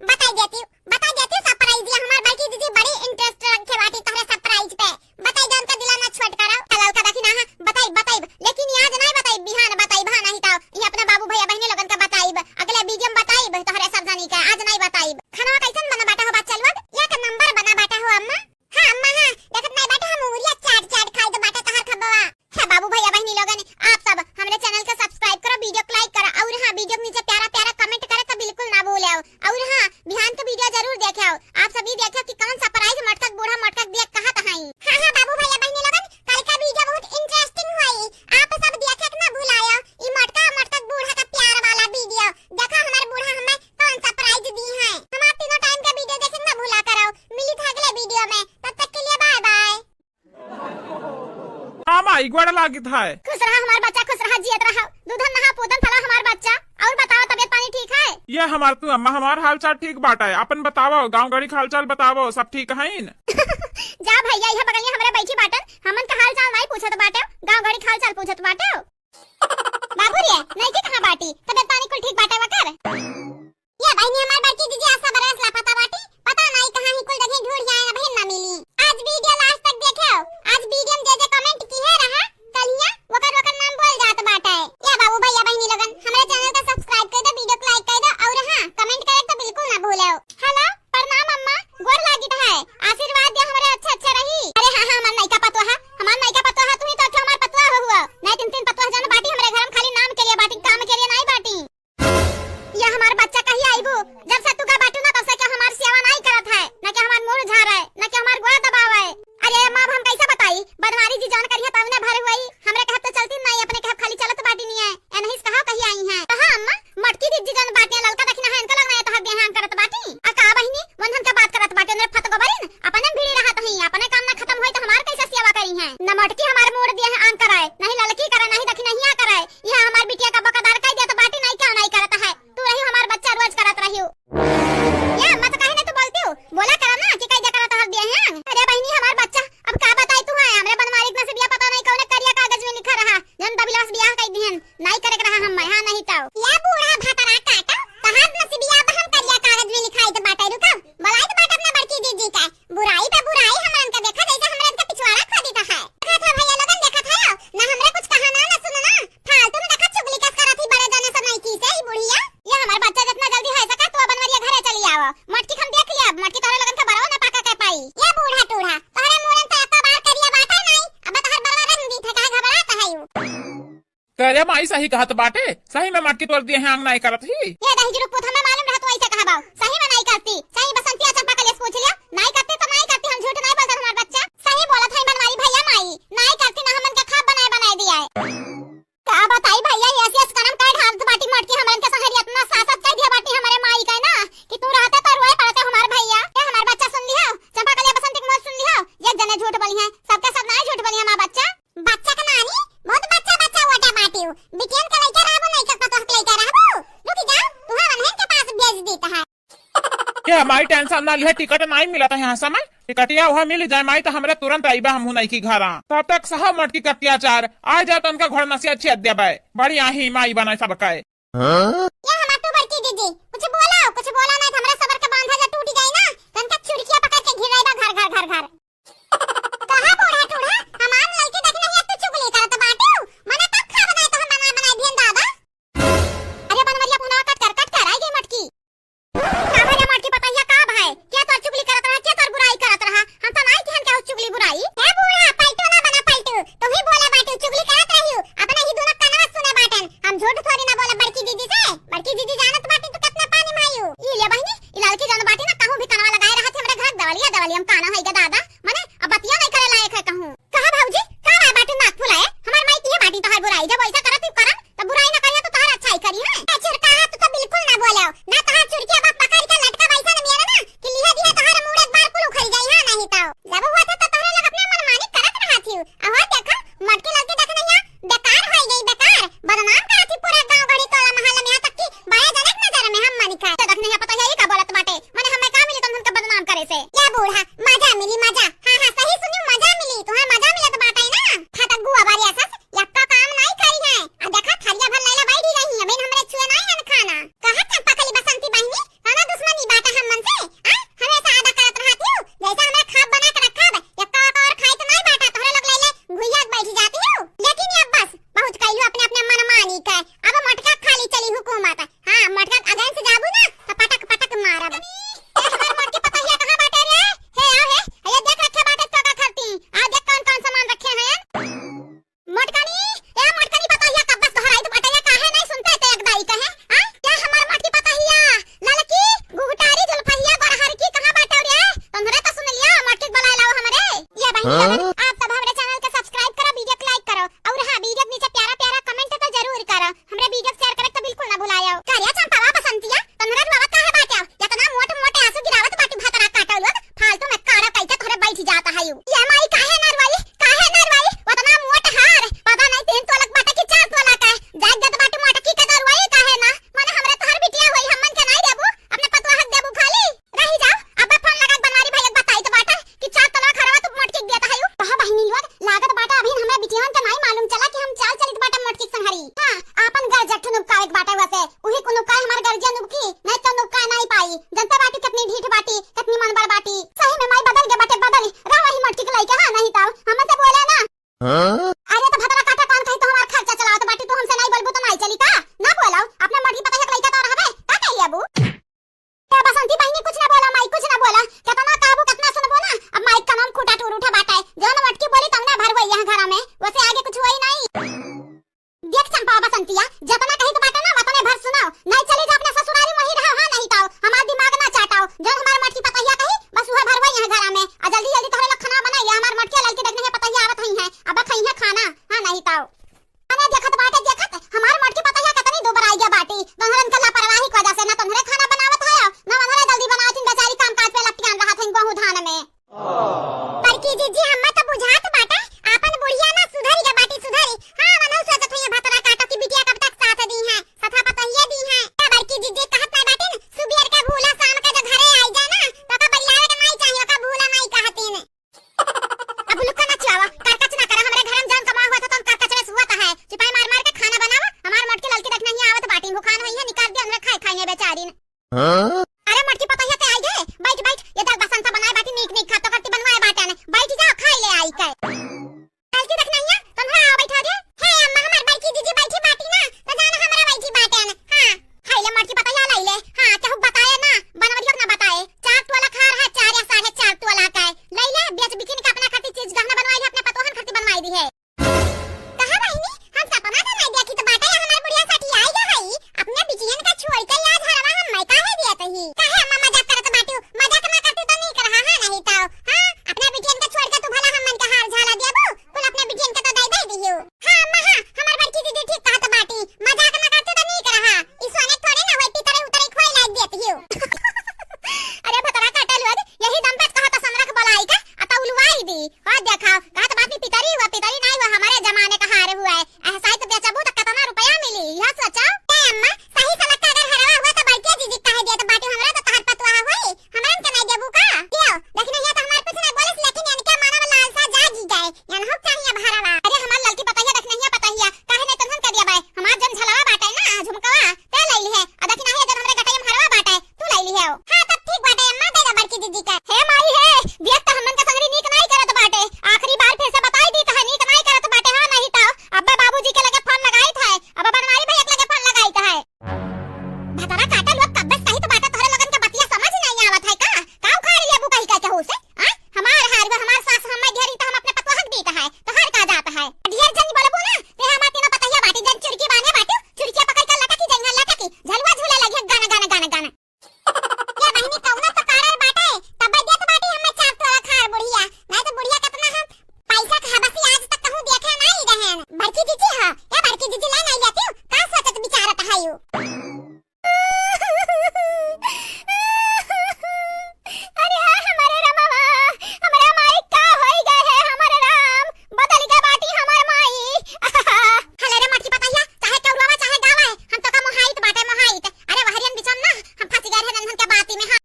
बताई देती सरप्राइज हमार बेटी दीदी बड़ी इंटरेस्ट रखे बाटी तोहरे सरप्राइज पे बताई दे उनका दिला ना छोड़ करो हलाल का देखी ना बताई लेकिन आज नहीं बताई बिहान बताई भा नहीं तो ये अपने बाबू भैया बहनी लोगन का बताई अगले वीडियो में बताई तोहरे सब जानी का आज नहीं बताई खाना कैसन बना बाटा हो बच्चा लोग या का नंबर बना बाटा हो अम्मा हां देखत नहीं बाटा हम उरिया चाट खाई तो बाटा तहर खबवा है बाबू भैया बहनी लोगन आप सब हमारे चैनल को सब्सक्राइब करो वीडियो को लाइक करो और हां वीडियो के नीचे प्यारा कमेंट करे तो बिल्कुल ना भूलो और हां बिहान तो वीडियो जरूर देखो आप सभी देखो कि कौन सरप्राइज मटक बूढ़ा मटक देख कहां तहाई हां बाबू भैया बहनी लोगन कल का वीडियो बहुत इंटरेस्टिंग हुई आप सब देखे ना भूलायो ई मटक बूढ़ा का प्यार वाला वीडियो देखो हमारे बूढ़ा हमें कौन सरप्राइज दी है हम आप तीनों टाइम का वीडियो देखे ना भूला करो मिली था अगले वीडियो में तब तक के लिए बाय बाय हां माई गोड़ लागित है खुश रहा हमार बच्चा खुश रहा जियत रहा दूधन नहा पूतन फला हमार बच्चा और बताओ तबीयत पानी ठीक है ये हमार तू अम्मा हमार हालचाल ठीक बाटा है अपन बतावो गांव गड़ी हालचाल बतावो सब ठीक है जा भैया यह बगलिया हमरे बैठी बाटन हमन का हालचाल नहीं पूछत बाटे गांव गड़ी हालचाल पूछत बाटे बाबू रे नहीं के कहां बाटी तबीयत पानी कुल ठीक बाटे वकर ये बहनी हमार बाटी दीदी आशा बरस लापता बाटी पता नहीं कहां ही कुल जगह ढूंढ जाए बहन ना मिली आज वीडियो लास्ट तक देखो आज वीडियो में जे कमेंट की है रहा कलिया वकर नाम बोल जात बाटे या बाबू भैया बहनी लोगन हमारे चैनल को सब्सक्राइब कर दो वीडियो को लाइक कर दो और हां कमेंट करे तो बिल्कुल ना भूलो हेलो प्रणाम अम्मा गोर लागित है आशीर्वाद दे हमारे अच्छा रही अरे हां हमार नायका पतवा तू ही तो अच्छा हमार पतवा हुआ नहीं तीन पतवा जन बाटी हमारे घर में खाली नाम के लिए बाटी काम के लिए नहीं बाटी ये हमार बच्चा कहीं आईबू जब से तू का बाटू ना तब से क्या हमार सेवा नहीं करत है ना कि हमार मुंह झाड़ है ना कि हमार गोड़ दबाव है अरे मां हम कैसे बताई बदमारी जी जान करिए तब ना भर हुई हमरे कहत तो चलती नहीं अपने कहत खाली चलत बाटी नहीं है ए नहीं कहा कहीं आई है हां अम्मा मटकी दी जन बाटी ललका देखना है इनका लगना है तो बिहान करत बाटी आ का बहिनी वंधन का बात करत बाटी ने फत गोबरिन अपने भीड़ी रहत है अपने काम ना खत्म होई तो हमार कैसे सेवा करी है न मटकी हमार मोड़ दिए है आन कराए नहीं ललकी करे नहीं दखी नहीं कराए यह हमार बिटिया का बकदार कह दिया तो बाटी नहीं क्यों नहीं करता है तू रही हमार बच्चा रोज करत रही ये मत कहे ना तू बोलती हो बोला करा ना कि कई जगह तो हक दिए हैं अरे बहनी अरे माई सही कहत बाटे, सही में मटकी तोड़ दिए हैं आंग नहीं करत ही। ये दही जुरुक पुत हमें मालूम रहा तू ऐसे कहा बाऊ, सही में नहीं करती, सही बसंतिया चंपा कलेस पूछ लिया, नहीं करती तो नहीं करती, हम झूठ नहीं बोलते हमारा बच्चा, सही बोला था बनवारी भैया माई, नहीं करती ना हमन के खाब बनाए दिया है। का बताई भैया ऐसे करम कर ढाल बाटी मटकी हमन के संगरी इतना सासत कर दिया बाटी हमारे माई का ना कि तू रहते तो रोए पड़ते हमारे भैया, क्या हमारा बच्चा सुन लिया, चंपा कलिया बसंती के मुंह सुन लिया, एक जने झूठ बोली है, सबके सब नहीं झूठ बोली हमारा बच्चा। बच्चा का नानी बहुत बच्चा हुआ बाटी बिटियन का लइका रहबो नहीं का तो लइका रहबो, रुक जा तू हमन के पास भेज देता है। क्या माई टेंशन ना लिहे, टिकट नहीं मिला था यहाँ समय, टिकटिया वहाँ मिल जाए माई तो हमारे तुरंत आईबा हम नहीं की घर तब तक सह मटकी का अत्याचार आ जाए तो उनका घर नसिया अच्छी अद्याबा बढ़िया ही माई बना सब का ये हम तो बड़की दीदी कुछ बोला नहीं हमरा सबर का बांधा जा टूट जाए ना तनका चुड़किया पकड़ के घिराइबा घर कहां बोड़ा ठोड़ा हमान लइके देख नहीं तू चुगली करत बाटू मने तब खा बनाए तो हम बनाए दियन दादा। अरे बनवरिया पुना कट कर आई गई मटकी का भैया मटकी पता का भाई क्या तोर चुगली करत रहा, क्या तोर बुराई करत रहा, हम तो नहीं कहन क्या चुगली बुराई है बूढ़ा पलटू ना बना पलटू तुम ही बोला बाटू चुगली करत रहियो अपना ही दोनों कानवा सुने बाटन हम झूठ थोड़ी ना बोला बड़की दीदी जानत बाटी तू कितना पानी मायू ई ले बहनी ई लालकी जान बाटी ना कहूं भी कनवा लगाए रहत हमरे घर दवाली हम काना है के दादा माने अब बतिया नहीं करे लायक है कहूं कहा भाऊजी का है बाटी नाक फुलाए हमार माई की बाटी तोहर बुराई जब ऐसा करत करन तब बुराई ना करिया तो तोहर अच्छाई करी है चिरका तू तो बिल्कुल ना बोलो ना तोहर चुड़किया बाप पकड़ के लटका वैसा न मेरा ना कि लिहा दिया तोहर मुंह एक बार कुल उखड़ गई हां नहीं तो जब हुआ था तो तोहरे लोग अपने मनमानी करत रहा थी अब देखो मटकी लड़की देख नहीं बेकार हो गई बेकार बदनाम करती पूरे गांव गड़ी टोला मोहल्ला में तक की बाया जनक नजर में हम मानी खाए तो देख नहीं पता है का बोलत बाटे माने हमें का मिली तुम उनका बदनाम करे से या बूढ़ा मजा मिली मजा हां सही सुनी मजा मिली तुम्हें मजा मिले तो बाटे ना खाता गुआ बारी असस यक्का काम नहीं करी है आ देखा थरिया भर लैला बैठी रही है बेन हमरे छुए नहीं है खाना कहां चंपा कली बसंती बहनी खाना दुश्मनी बाटे हम मन से हमेशा आदा करत रहती हूं जैसा हमें खाब बना के रखा है यक्का और खाई तो नहीं बाटा तोरे लोग लैले भुइया बैठ जाती हो लेकिन ये बस बहुत कहलू अपने मनमानी का अब मटका खाली चली हुकूमत हां मटका अगन से जाबू ना तो पटक मारब हमार मटके पता है कहां बाटे रे हे आ हे ये देख रखे बाटे तो का करती आ देख कौन सामान रखे हैं मटकानी पता है कब बस दोहराई तो बाटे काहे नहीं सुनते ते एक दाई कहे हां क्या हमार मटकी पता है ललकी गुगटारी जुलफहिया बरहर की कहां बाटे रे तुमरे तो सुन लिया मटकी बना लाओ हमरे ये बहन आप सब हमारे चैनल को सब्सक्राइब करो वीडियो को लाइक करो और हां वीडियो के नीचे प्यारा कमेंट तो जरूर करो हमरे वीडियो शेयर करे तो बिल्कुल ना भुलायो करिया चंपावा बसंतिया तुमरे बाबा काहे बाटे इतना मोटे आंसू गिरावत बाटी भातरा काटल फालतू में कारा कैसे थोड़े बैठ जाता है ये माई काहे नरवाई उतना मोट हार पता नहीं 3 तोलक बाटे की 4 तोलक है जाग जत बाटी मोट की के नरवाई काहे ना माने हमरे तोहर बिटिया होई हमन के नहीं देबू अपने पतवा हक देबू खाली रही जाओ अब फोन लगा बनवारी भैया बताई तो बाटा कि 4 तोलक खरवा तू मोट की देता है कहां बहनी लोग लागत बाटा अभी हमरे बिटियान के नहीं मालूम चला कि हम चाल चलित बाटा मोट की संहरी हां आपन घर जट्ठू नुका एक बाटा वसे उही को नुका हमार गर्जिया नुकी नहीं तो नुका नहीं पाई जनता बाटी कितनी ढीठ बाटी कितनी मनबर बाटी सही में माई बदल के बाटे बदल रहा ही मटकी के लइका हां नहीं मत देखाओ, कहा